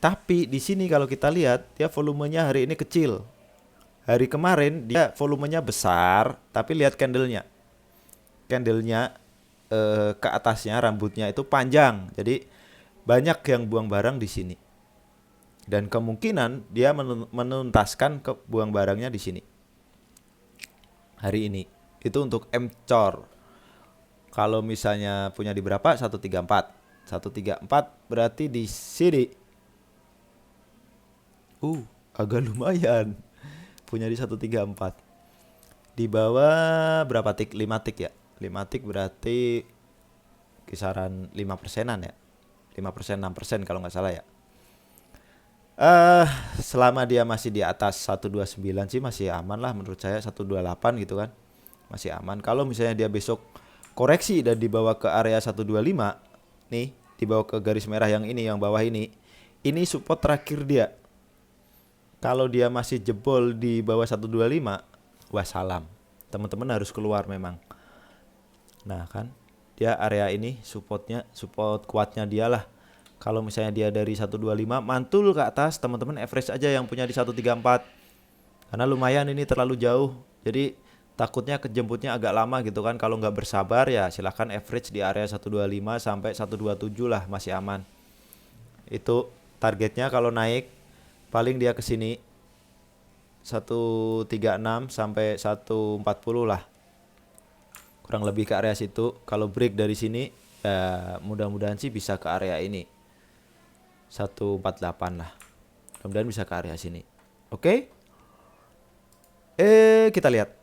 Tapi di sini kalau kita lihat, dia volumenya hari ini kecil. Hari kemarin dia volumenya besar, tapi lihat candlenya. Candlenya ke atasnya rambutnya itu panjang. Jadi banyak yang buang barang di sini. Dan kemungkinan dia menuntaskan ke buang barangnya di sini. Hari ini. Itu untuk MCOR. Kalau misalnya punya di berapa? 134. 134 berarti di sini. Agak lumayan. Punya di 134. Di bawah berapa tik? 5 tik ya. 5 tik berarti kisaran 5%-an ya. 5% 6% kalau nggak salah ya. Selama dia masih di atas 129 sih masih aman lah menurut saya, 128 gitu kan. Masih aman. Kalau misalnya dia besok koreksi dan dibawa ke area 125 nih, dibawa ke garis merah yang ini, yang bawah ini support terakhir dia. Kalau dia masih jebol di bawah 125, wassalam. Teman-teman harus keluar memang. Nah kan, dia area ini support kuatnya dia lah. Kalau misalnya dia dari 125 mantul ke atas, teman-teman average aja yang punya di 134. Karena lumayan ini terlalu jauh. Jadi takutnya kejemputnya agak lama gitu kan. Kalau nggak bersabar ya silahkan average di area 125 sampai 127 lah, masih aman. Itu targetnya kalau naik paling dia ke sini 136 sampai 140 lah. Kurang lebih ke area situ. Kalau break dari sini ya mudah-mudahan sih bisa ke area ini 148 lah. Mudah-mudahan bisa ke area sini. Oke. Kita lihat.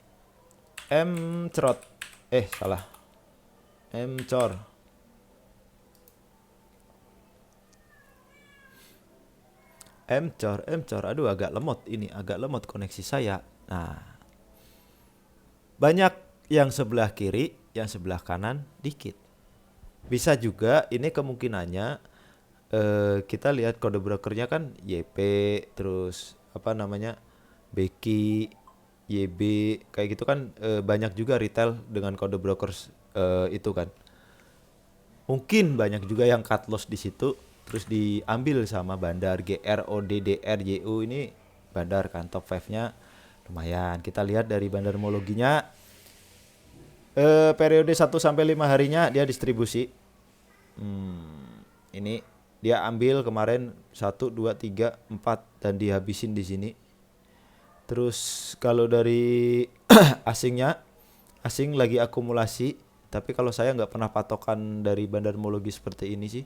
M cerot. Salah. M cor. M cor. Aduh, agak lemot koneksi saya. Nah, banyak yang sebelah kiri, yang sebelah kanan dikit. Bisa juga ini kemungkinannya kita lihat kode brokernya kan YP, terus apa namanya, Beki, YB, kayak gitu kan. Banyak juga retail dengan kode brokers itu kan. Mungkin banyak juga yang cut loss di situ terus diambil sama Bandar GRODDRYU. Ini Bandar kan top 5-nya lumayan. Kita lihat dari bandarmologinya, periode 1 sampai 5 harinya dia distribusi. Ini dia ambil kemarin 1 2 3 4 dan dihabisin di sini. Terus kalau dari asingnya, asing lagi akumulasi, tapi kalau saya nggak pernah patokan dari bandarmologi seperti ini sih.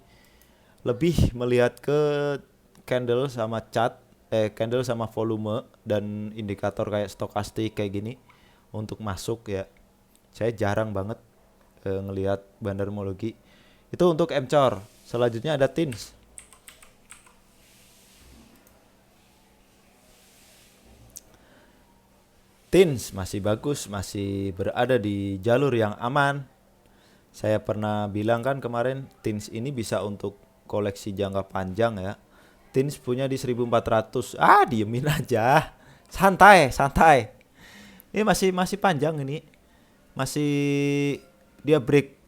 Lebih melihat ke candle sama chart, candle sama volume dan indikator kayak stokastik kayak gini untuk masuk ya. Saya jarang banget ngelihat bandarmologi. Itu untuk MCOR. Selanjutnya ada TINS. TINS masih bagus, masih berada di jalur yang aman. Saya pernah bilang kan kemarin, TINS ini bisa untuk koleksi jangka panjang ya. TINS punya di 1400. Diemin aja. Santai. Ini masih panjang ini. Masih dia break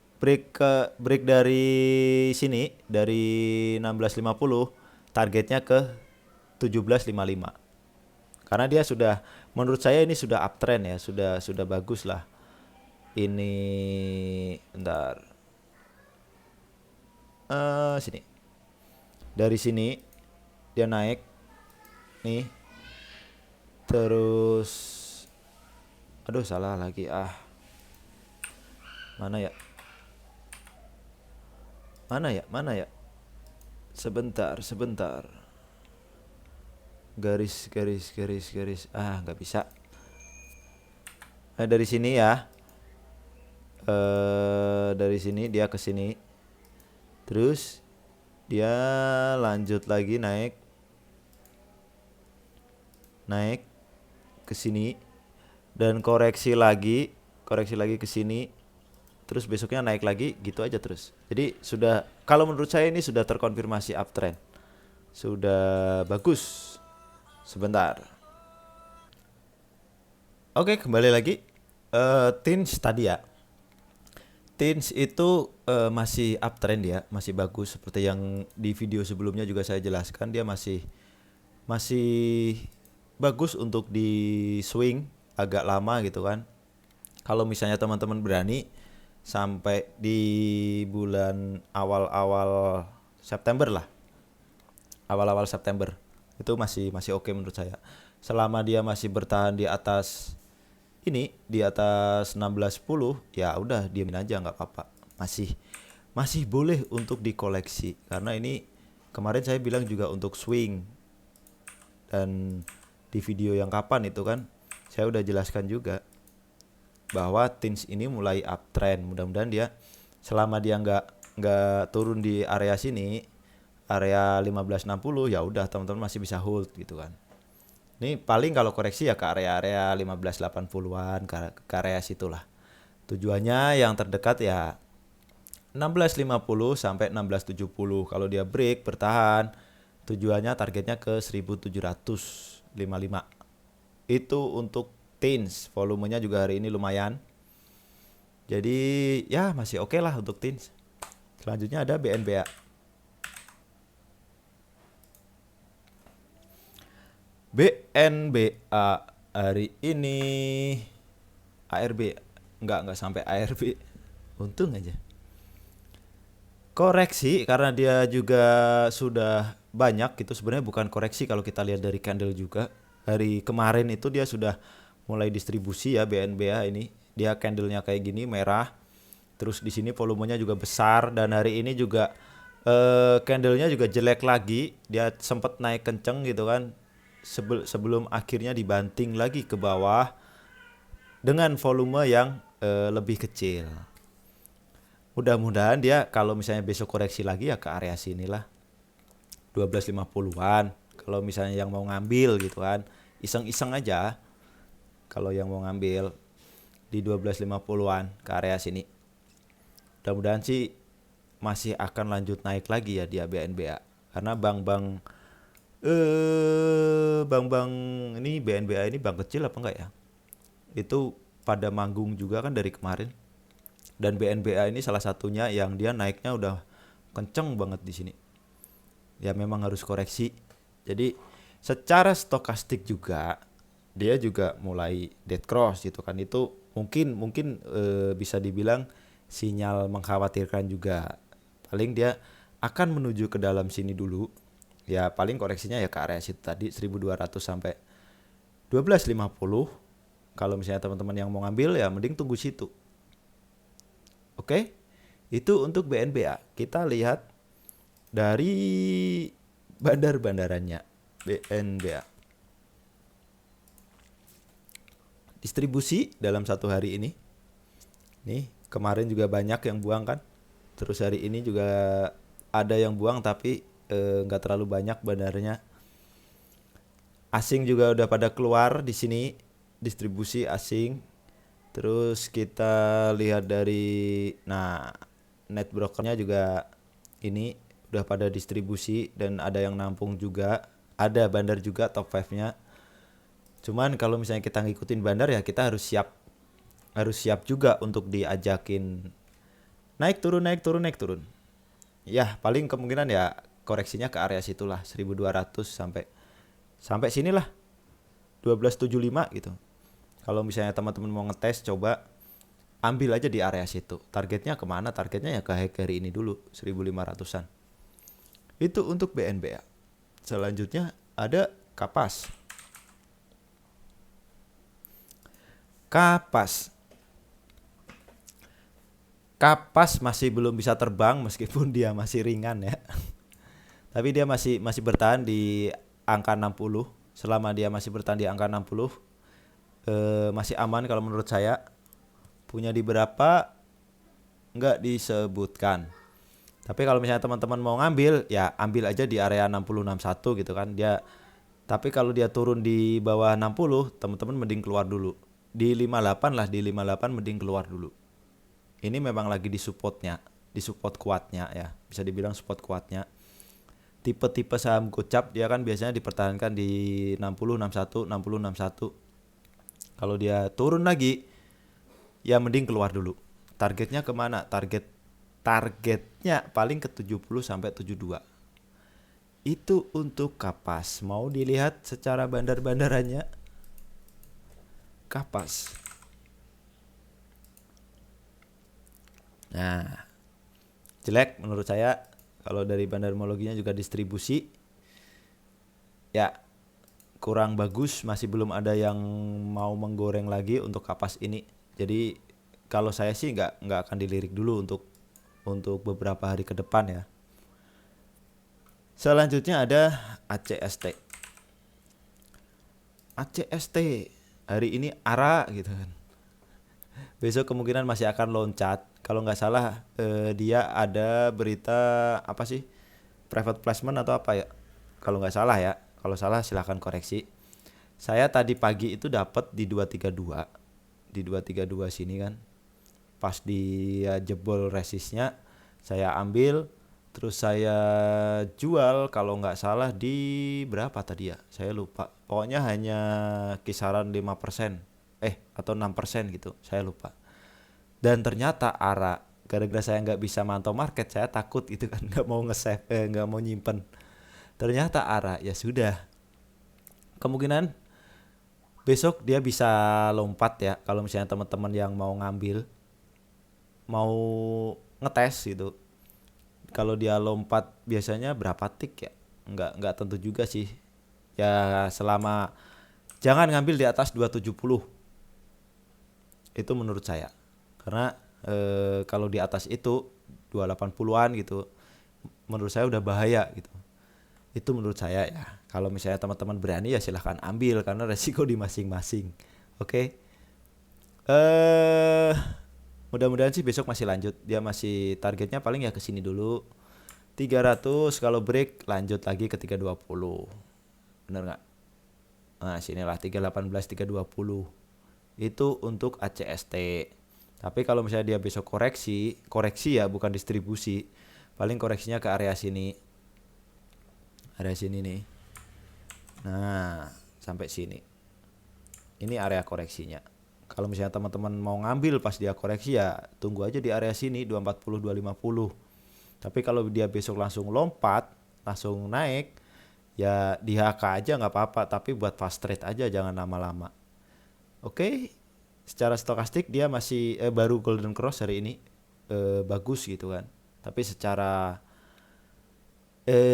dari sini, dari 1650, targetnya ke 1755. Karena dia sudah, menurut saya ini sudah uptrend ya, sudah bagus lah. Ini bentar. Sini. Dari sini dia naik nih. Terus aduh, salah lagi. Mana ya? Sebentar. Garis. Nggak bisa. Dari sini ya. Dari sini dia ke sini. Terus dia lanjut lagi naik ke sini dan koreksi lagi ke sini. Terus besoknya naik lagi, gitu aja terus. Jadi sudah, kalau menurut saya ini sudah terkonfirmasi uptrend. Sudah bagus. Sebentar. Oke, kembali lagi. TINS tadi ya. TINS itu masih uptrend ya, masih bagus. Seperti yang di video sebelumnya juga saya jelaskan, dia masih bagus untuk di swing agak lama gitu kan. Kalau misalnya teman-teman berani sampai di bulan awal September lah. Awal September. Itu masih oke menurut saya. Selama dia masih bertahan di atas ini, di atas 1610, ya udah diamin aja, nggak apa-apa. Masih boleh untuk dikoleksi karena ini kemarin saya bilang juga untuk swing. Dan di video yang kapan itu kan saya udah jelaskan juga bahwa TINS ini mulai uptrend. Mudah-mudahan dia selama dia nggak turun di area sini, area 1560, ya udah teman-teman masih bisa hold gitu kan. Ini paling kalau koreksi ya ke area-area 1580-an, ke area situlah. Tujuannya yang terdekat ya 1650 sampai 1670. Kalau dia break bertahan, tujuannya targetnya ke 1755. Itu untuk TINS. Volumenya juga hari ini lumayan. Jadi ya masih oke lah untuk TINS. Selanjutnya ada BNBA. BNBA hari ini ARB enggak sampai ARB. Untung aja. Koreksi karena dia juga sudah banyak, itu sebenarnya bukan koreksi kalau kita lihat dari candle juga. Hari kemarin itu dia sudah mulai distribusi ya BNBA ini. Dia candlenya kayak gini merah. Terus di sini volumenya juga besar dan hari ini juga Candlenya juga jelek lagi, dia sempat naik kenceng gitu kan, sebelum akhirnya dibanting lagi ke bawah dengan volume yang lebih kecil. Mudah-mudahan dia kalau misalnya besok koreksi lagi ya ke area sinilah 12.50-an. Kalau misalnya yang mau ngambil gitu kan, iseng-iseng aja kalau yang mau ngambil di 12.50-an ke area sini. Mudah-mudahan sih masih akan lanjut naik lagi ya di BNBA. Karena bank-bank ini BNBA ini bank kecil apa enggak ya? Itu pada manggung juga kan dari kemarin. Dan BNBA ini salah satunya yang dia naiknya udah kenceng banget di sini. Ya memang harus koreksi. Jadi secara stokastik juga dia juga mulai dead cross gitu kan. Itu mungkin bisa dibilang sinyal mengkhawatirkan juga. Paling dia akan menuju ke dalam sini dulu. Ya paling koreksinya ya ke area situ tadi 1200 sampai 12.50. Kalau misalnya teman-teman yang mau ngambil ya mending tunggu situ. Oke? Itu untuk BNBA. Kita lihat dari bandar-bandarannya BNBA. Distribusi dalam satu hari ini. Nih, kemarin juga banyak yang buang kan. Terus hari ini juga ada yang buang tapi nggak terlalu banyak bandarnya. Asing juga udah pada keluar di sini, distribusi asing. Terus kita lihat dari net brokernya juga ini udah pada distribusi dan ada yang nampung juga. Ada bandar juga top 5-nya. Cuman kalau misalnya kita ngikutin bandar ya kita harus siap. Harus siap juga untuk diajakin naik turun naik turun naik turun. Ya, paling kemungkinan ya koreksinya ke area situlah 1200 sampai sinilah 1275 gitu. Kalau misalnya teman-teman mau ngetes coba ambil aja di area situ. Targetnya kemana? Targetnya ya ke hari ini dulu 1500-an. Itu untuk BNBA. Selanjutnya ada Kapas. Kapas masih belum bisa terbang meskipun dia masih ringan ya. Tapi dia masih bertahan di angka 60. Selama dia masih bertahan di angka 60 masih aman kalau menurut saya. Punya di berapa nggak disebutkan. Tapi kalau misalnya teman-teman mau ngambil ya ambil aja di area 60-61 gitu kan. Tapi kalau dia turun di bawah 60 teman-teman mending keluar dulu. Di 58 lah, di 58 mending keluar dulu. Ini memang lagi di support kuatnya ya. Bisa dibilang support kuatnya. Tipe-tipe saham gocap dia kan biasanya dipertahankan di 60 61 60 61. Kalau dia turun lagi ya mending keluar dulu. Targetnya kemana? Targetnya paling ke 70 sampai 72. Itu untuk Kapas. Mau dilihat secara bandar-bandarannya? Kapas. Nah, jelek menurut saya. Kalau dari bandarmologinya juga distribusi ya kurang bagus, masih belum ada yang mau menggoreng lagi untuk Kapas ini. Jadi kalau saya sih nggak akan dilirik dulu untuk beberapa hari ke depan ya. Selanjutnya ada ACST. ACST hari ini ARA gitu kan. Besok kemungkinan masih akan loncat. Kalau nggak salah dia ada berita apa sih? Private placement atau apa ya? Kalau nggak salah ya. Kalau salah silahkan koreksi. Saya tadi pagi itu dapat di 232. Di 232 sini kan. Pas dia jebol resistnya saya ambil. Terus saya jual kalau nggak salah di berapa tadi ya? Saya lupa. Pokoknya hanya kisaran 5%. Atau 6% gitu. Saya lupa. Dan ternyata ARA gara-gara saya nggak bisa mantau market, saya takut itu kan, nggak mau nge-save, nggak mau nyimpen. Ternyata ARA ya sudah. Kemungkinan besok dia bisa lompat ya. Kalau misalnya teman-teman yang mau ngambil, mau ngetes gitu. Kalau dia lompat biasanya berapa tick ya? Nggak tentu juga sih. Ya selama jangan ngambil di atas 270. Itu menurut saya. Karena kalau di atas itu 280-an gitu menurut saya udah bahaya gitu. Itu menurut saya ya. Kalau misalnya teman-teman berani ya silahkan ambil karena resiko di masing-masing. Oke. Eh mudah-mudahan sih besok masih lanjut. Dia masih targetnya paling ya ke sini dulu. 300 kalau break lanjut lagi ke 320. Bener nggak? Nah, sinilah 318 320. Itu untuk ACST. Tapi kalau misalnya dia besok koreksi ya bukan distribusi. Paling koreksinya ke area sini. Area sini nih. Nah, sampai sini. Ini area koreksinya. Kalau misalnya teman-teman mau ngambil pas dia koreksi ya tunggu aja di area sini 240 250. Tapi kalau dia besok langsung lompat, langsung naik, ya di HK aja nggak apa-apa. Tapi buat fast trade aja jangan lama-lama. Oke, secara stokastik dia masih baru golden cross hari ini bagus gitu kan. Tapi secara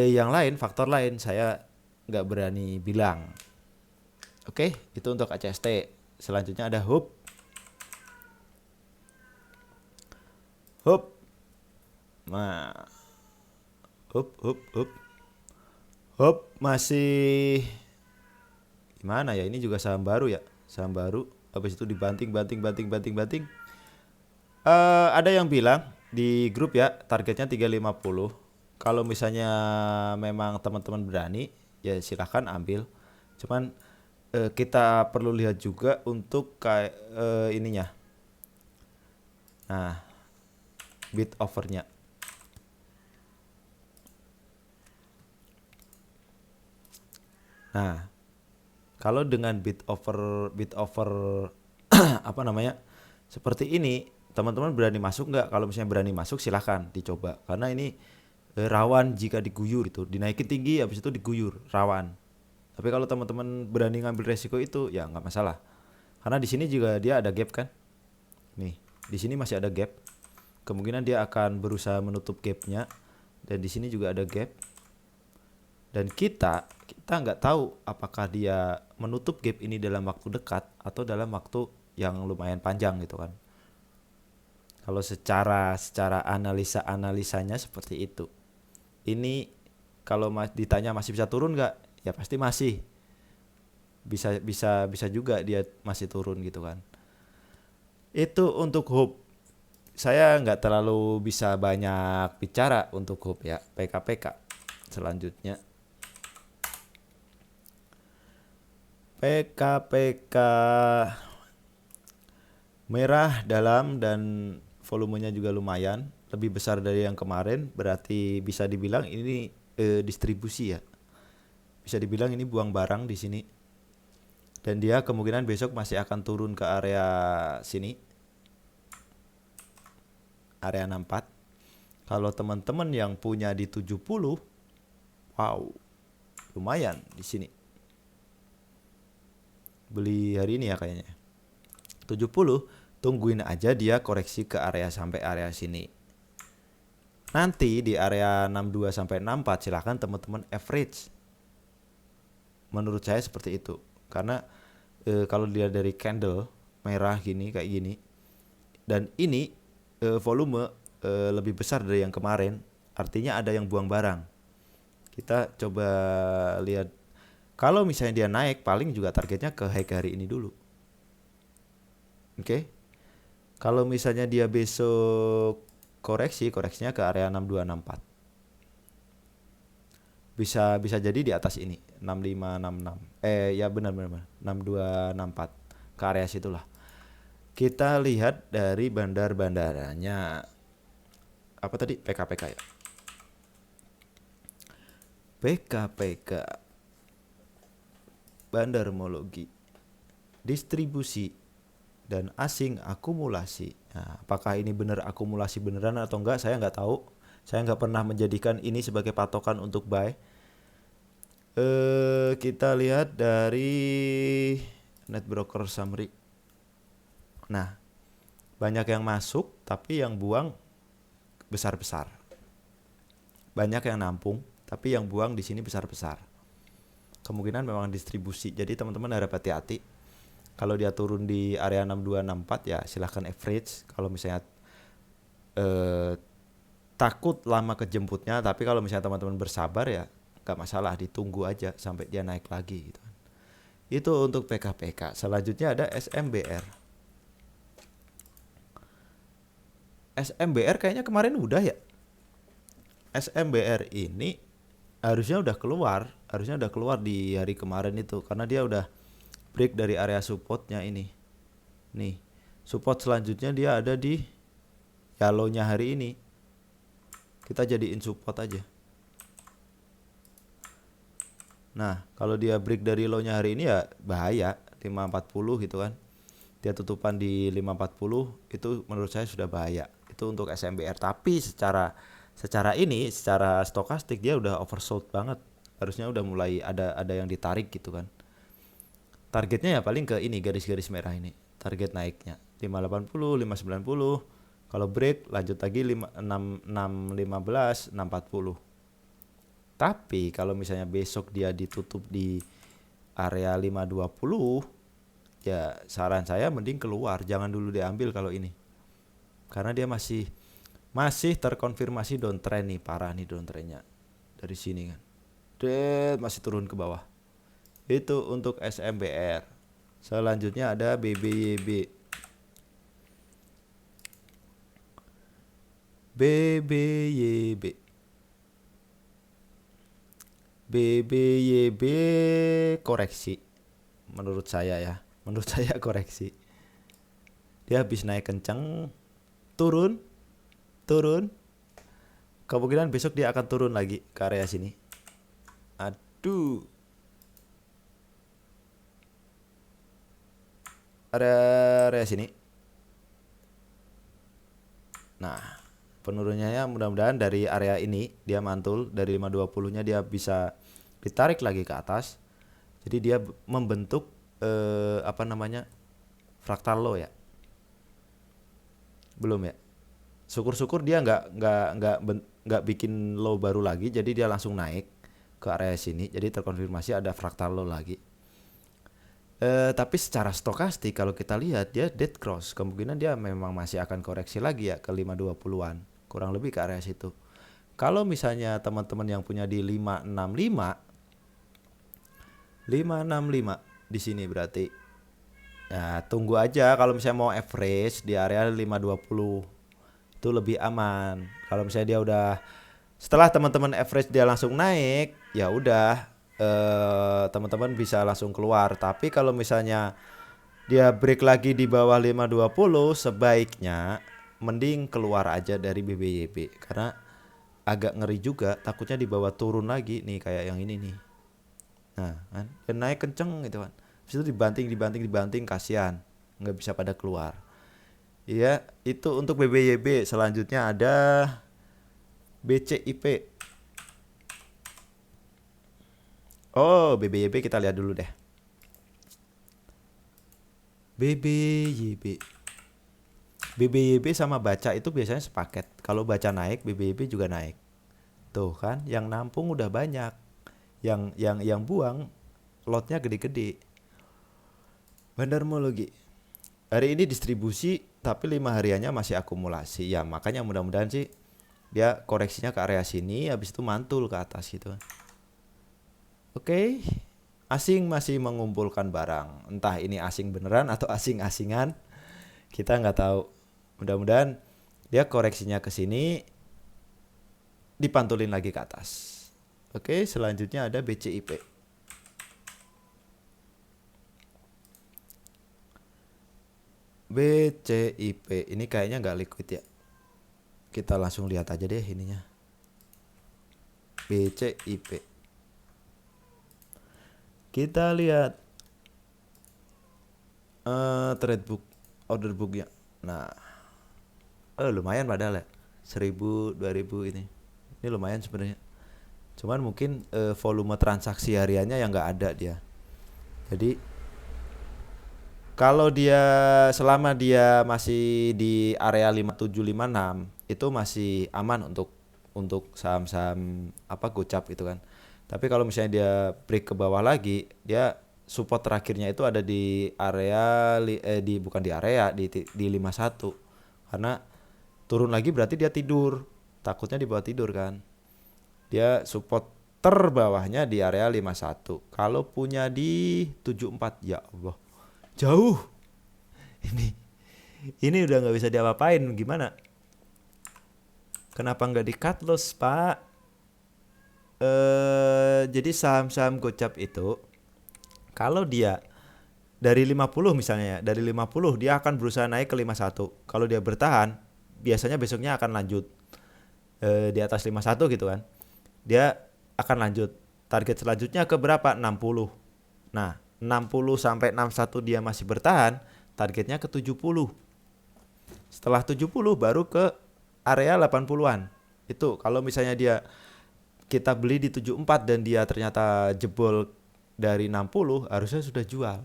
yang lain, faktor lain saya nggak berani bilang. Oke, itu untuk ACST. Selanjutnya ada HUB. HUB. Nah, HUB masih gimana ya? Ini juga saham baru ya, saham baru. Habis itu dibanting. Ada yang bilang di grup ya targetnya 350. Kalau misalnya memang teman-teman berani ya silahkan ambil. Cuman kita perlu lihat juga untuk kayak ininya. Nah, bid offernya. Nah, kalau dengan bid over apa namanya? Seperti ini, teman-teman berani masuk nggak? Kalau misalnya berani masuk silahkan dicoba. Karena ini rawan jika diguyur itu, dinaikin tinggi habis itu diguyur, rawan. Tapi kalau teman-teman berani ngambil resiko itu ya nggak masalah. Karena di sini juga dia ada gap kan? Nih, di sini masih ada gap. Kemungkinan dia akan berusaha menutup gapnya dan di sini juga ada gap. Dan kita nggak tahu apakah dia menutup gap ini dalam waktu dekat atau dalam waktu yang lumayan panjang gitu kan. Kalau secara analisanya seperti itu. Ini kalau ditanya masih bisa turun nggak? Ya pasti masih. Bisa juga dia masih turun gitu kan. Itu untuk HUB. Saya nggak terlalu bisa banyak bicara untuk HUB ya. PKPK. Selanjutnya PKPK merah dalam dan volumenya juga lumayan lebih besar dari yang kemarin, berarti bisa dibilang ini distribusi ya, bisa dibilang ini buang barang di sini dan dia kemungkinan besok masih akan turun ke area sini, area 64. Kalau teman-teman yang punya di 70, wow lumayan di sini beli hari ini ya kayaknya 70, tungguin aja dia koreksi ke area sampai area sini. Nanti di area 62 sampai 64 silahkan teman-teman average. Menurut saya seperti itu. Karena kalau dilihat dari candle merah gini kayak gini dan ini volume lebih besar dari yang kemarin, artinya ada yang buang barang. Kita coba lihat. Kalau misalnya dia naik paling juga targetnya ke high hari ini dulu. Oke. Kalau misalnya dia besok koreksinya ke area 6264. Bisa jadi di atas ini 6566. Ya benar 6264 ke area situlah. Kita lihat dari bandar-bandaranya. Apa tadi? PKPK ya. PKPK Bandarmologi distribusi dan asing akumulasi. Nah, apakah ini benar akumulasi beneran atau enggak saya nggak tahu. Saya nggak pernah menjadikan ini sebagai patokan untuk buy. Kita lihat dari net broker summary. Nah, banyak yang masuk tapi yang buang besar-besar. Banyak yang nampung tapi yang buang di sini besar-besar. Kemungkinan memang distribusi. Jadi teman-teman harap hati-hati. Kalau dia turun di area 6264 ya silahkan average. Kalau misalnya takut lama kejemputnya, tapi kalau misalnya teman-teman bersabar ya nggak masalah, ditunggu aja sampai dia naik lagi gitu. Itu untuk PKPK. Selanjutnya ada SMBR. SMBR kayaknya kemarin udah ya. SMBR ini harusnya udah keluar di hari kemarin itu karena dia udah break dari area supportnya ini. Nih, support selanjutnya dia ada di yellow-nya hari ini. Kita jadiin support aja. Nah, kalau dia break dari low-nya hari ini ya bahaya, 540 gitu kan. Dia tutupan di 540 itu menurut saya sudah bahaya. Itu untuk SMBR, tapi secara stokastik dia udah oversold banget. Harusnya udah mulai ada yang ditarik gitu kan. Targetnya ya paling ke ini garis-garis merah ini. Target naiknya 580, 590. Kalau break lanjut lagi 615, 640. Tapi kalau misalnya besok dia ditutup di area 520, ya saran saya mending keluar, jangan dulu diambil kalau ini. Karena dia masih terkonfirmasi downtrend nih, parah nih downtrendnya. Dari sini kan. Masih turun ke bawah. Itu untuk SMBR. Selanjutnya ada BBYB. BBYB. BBYB koreksi. Menurut saya ya. Menurut saya koreksi. Dia habis naik kencang, turun. Kemungkinan besok dia akan turun lagi ke area sini. Aduh. Area sini. Nah, penurunannya mudah-mudahan dari area ini dia mantul dari 520-nya dia bisa ditarik lagi ke atas. Jadi dia membentuk fraktal low ya. Belum ya. Syukur-syukur dia nggak bikin low baru lagi, jadi dia langsung naik ke area sini. Jadi terkonfirmasi ada fraktal low lagi. Tapi secara stokastik kalau kita lihat dia dead cross, kemungkinan dia memang masih akan koreksi lagi ya ke 520-an, kurang lebih ke area situ. Kalau misalnya teman-teman yang punya di 565 di sini berarti ya tunggu aja, kalau misalnya mau average di area 520 itu lebih aman. Kalau misalnya dia udah setelah teman-teman average dia langsung naik, ya udah teman-teman bisa langsung keluar. Tapi kalau misalnya dia break lagi di bawah 520, sebaiknya mending keluar aja dari BBYB karena agak ngeri juga, takutnya di bawah turun lagi nih kayak yang ini nih. Nah kan dan naik kenceng gitu kan, habis itu dibanting kasihan nggak bisa pada keluar. Iya, itu untuk BBYB. Selanjutnya ada BCIP. Oh, BBYB kita lihat dulu deh. BBYB sama baca itu biasanya sepaket. Kalau baca naik, BBYB juga naik. Tuh kan, yang nampung udah banyak. Yang buang lotnya gede-gede. Bandarmologi. Hari ini distribusi tapi 5 hariannya masih akumulasi. Ya, makanya mudah-mudahan sih dia koreksinya ke area sini habis itu mantul ke atas gitu. Oke. Asing masih mengumpulkan barang. Entah ini asing beneran atau asing-asingan. Kita nggak tahu. Mudah-mudahan dia koreksinya ke sini dipantulin lagi ke atas. Oke, selanjutnya ada BCIP. BCIP ini kayaknya nggak liquid ya. Kita langsung lihat aja deh ininya. BCIP. Kita lihat trade book, order booknya. Nah, lumayan padahal ya, 1000, 2000 ini lumayan sebenarnya. Cuman mungkin volume transaksi hariannya yang nggak ada dia. Jadi kalau dia selama dia masih di area 5756 itu masih aman untuk saham-saham gocap gitu kan. Tapi kalau misalnya dia break ke bawah lagi, dia support terakhirnya itu ada di area bukan di area di 51. Karena turun lagi berarti dia tidur takutnya di bawah tidur kan. Dia support terbawahnya di area 51. Kalau punya di 74, ya Allah, jauh. Ini ini udah nggak bisa diapa-apain. Gimana? Kenapa nggak di cut loss, Pak? Jadi saham-saham gocap itu kalau dia dari 50 misalnya ya, dari 50 dia akan berusaha naik ke 51. Kalau dia bertahan, biasanya besoknya akan lanjut di atas 51 gitu kan. Dia akan lanjut. Target selanjutnya ke berapa? 60. Nah, 60 sampai 61 dia masih bertahan, targetnya ke 70. Setelah 70 baru ke area 80-an. Itu kalau misalnya kita beli di 74 dan dia ternyata jebol dari 60, harusnya sudah jual.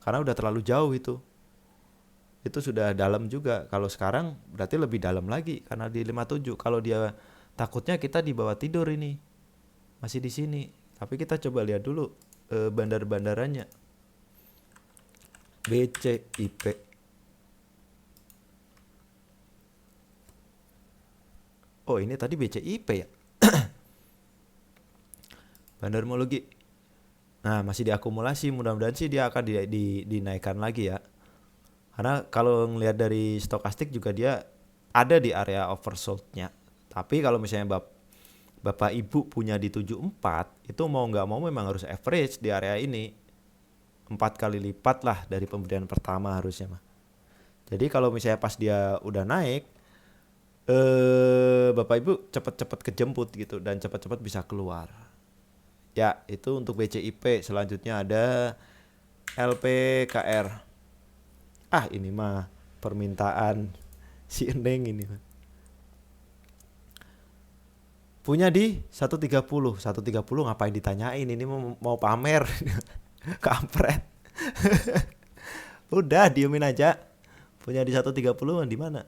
Karena udah terlalu jauh itu. Itu sudah dalam juga. Kalau sekarang berarti lebih dalam lagi karena di 57. Kalau dia takutnya kita di bawah tidur ini. Masih di sini. Tapi kita coba lihat dulu bandar-bandarannya. BCIP. Oh, ini tadi BCIP ya. Bandarmologi. Nah, masih diakumulasi, mudah-mudahan sih dia akan dinaikkan lagi ya. Karena kalau ngelihat dari stokastik juga dia ada di area oversold-nya. Tapi kalau misalnya Bapak Ibu punya di 74, itu mau nggak mau memang harus average di area ini. 4 kali lipat lah dari pembelian pertama harusnya mah. Jadi kalau misalnya pas dia udah naik, Bapak Ibu cepat-cepat kejemput gitu dan cepat-cepat bisa keluar. Ya, itu untuk BCIP. Selanjutnya ada LPKR. Ah, ini mah permintaan si Eneng ini. Punya di 130. 130 ngapain ditanyain? Ini mau pamer. Kampret. Udah diemin aja. Punya di 130 di mana?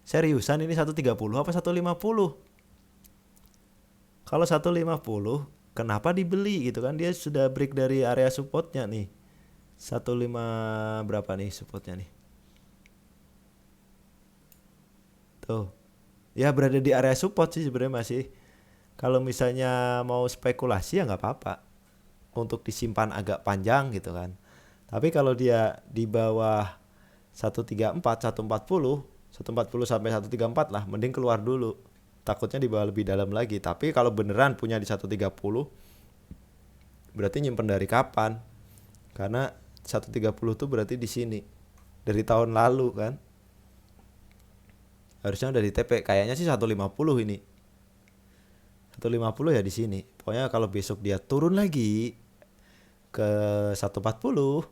Seriusan ini 130 apa 150? Kalau 150 kenapa dibeli gitu kan, dia sudah break dari area supportnya nih. 15 berapa nih supportnya nih, tuh ya berada di area support sih sebenarnya masih. Kalau misalnya mau spekulasi ya nggak apa-apa untuk disimpan agak panjang gitu kan. Tapi kalau dia di bawah 134, 140 sampai 134 lah, mending keluar dulu. Takutnya di bawah lebih dalam lagi. Tapi kalau beneran punya di 130, berarti nyimpen dari kapan? Karena 130 tuh berarti di sini dari tahun lalu kan. Harusnya udah di TP. Kayaknya sih 150 ini. 150 ya di sini. Pokoknya kalau besok dia turun lagi ke 140,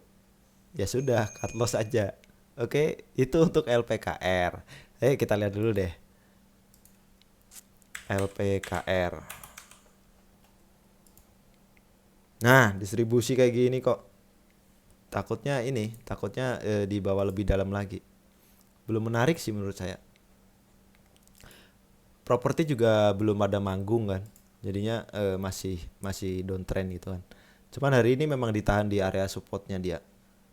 ya sudah cut loss aja. Oke, itu untuk LPKR. Kita lihat dulu deh. LPKR. Nah, distribusi kayak gini kok. Takutnya di bawah lebih dalam lagi. Belum menarik sih menurut saya. Properti juga belum ada manggung kan. Jadinya masih downtrend gitu kan. Cuman hari ini memang ditahan di area supportnya dia.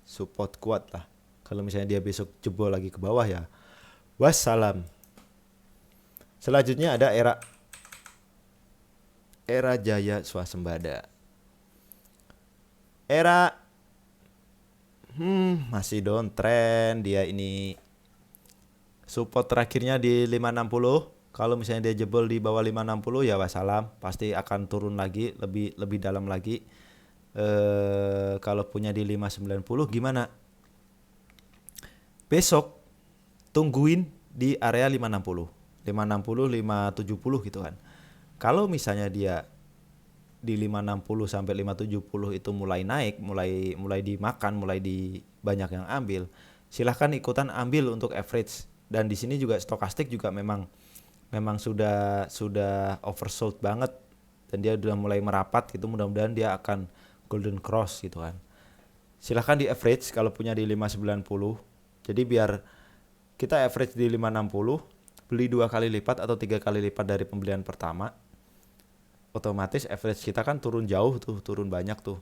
Support kuat lah. Kalau misalnya dia besok jebol lagi ke bawah ya wassalam. Selanjutnya ada era Jaya Swasembada. Era masih downtrend dia ini. Support terakhirnya di 560. Kalau misalnya dia jebol di bawah 560 ya wassalam, pasti akan turun lagi lebih dalam lagi. Kalau punya di 590 gimana? Besok tungguin di area 560, 570 gitu kan. Kalau misalnya dia di 560 sampai 570 itu mulai naik, mulai dimakan, mulai di banyak yang ambil, silahkan ikutan ambil untuk average. Dan di sini juga stokastik juga memang sudah oversold banget dan dia udah mulai merapat gitu. Mudah-mudahan dia akan golden cross gitu kan. Silahkan di average kalau punya di 590. Jadi biar kita average di 560, beli 2 kali lipat atau 3 kali lipat dari pembelian pertama, otomatis average kita kan turun jauh tuh, turun banyak tuh.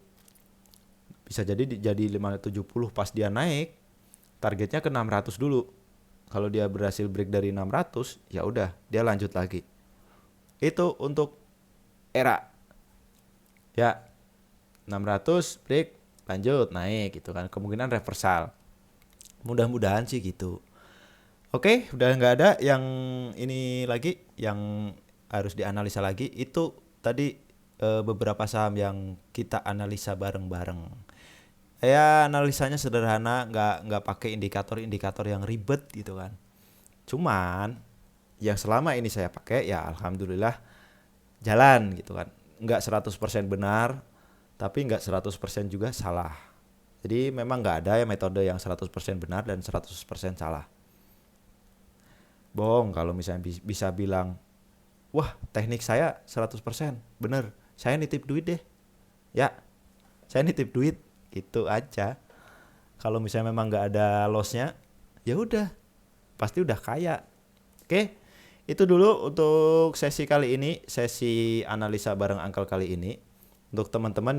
Bisa jadi 570 pas dia naik, targetnya ke 600 dulu. Kalau dia berhasil break dari 600, ya udah, dia lanjut lagi. Itu untuk era. Ya, 600 break, lanjut naik gitu kan. Kemungkinan reversal. Mudah-mudahan sih gitu. Oke, udah nggak ada yang ini lagi yang harus dianalisa lagi. Itu tadi beberapa saham yang kita analisa bareng-bareng. Ya analisanya sederhana, nggak pakai indikator-indikator yang ribet gitu kan. Cuman yang selama ini saya pakai ya alhamdulillah jalan gitu kan. Nggak 100% benar, tapi nggak 100% juga salah. Jadi memang nggak ada ya metode yang 100% benar dan 100% salah. Bohong kalau misalnya bisa bilang, wah teknik saya 100% bener, saya nitip duit deh. Ya, saya nitip duit, itu aja. Kalau misalnya memang nggak ada lossnya, ya udah, pasti udah kaya. Oke, itu dulu untuk sesi kali ini, sesi analisa bareng Uncle kali ini. Untuk teman-teman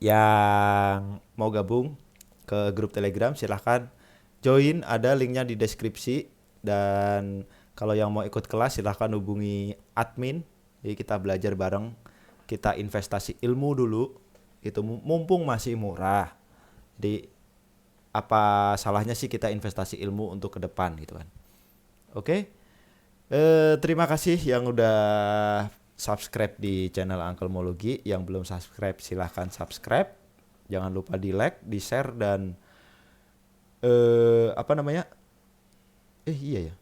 yang mau gabung ke grup Telegram, silahkan join, ada linknya di deskripsi. Dan kalau yang mau ikut kelas silahkan hubungi admin. Jadi kita belajar bareng, kita investasi ilmu dulu. Itu mumpung masih murah. Jadi apa salahnya sih kita investasi ilmu untuk ke depan gitu kan. Oke. Terima kasih yang udah subscribe di channel Uncle Mologi. Yang belum subscribe silahkan subscribe. Jangan lupa di like, di share, dan iya ya,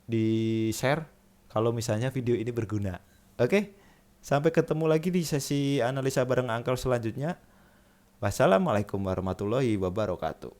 di share kalau misalnya video ini berguna. Oke, sampai ketemu lagi di sesi analisa bareng Uncle selanjutnya. Wassalamualaikum warahmatullahi wabarakatuh.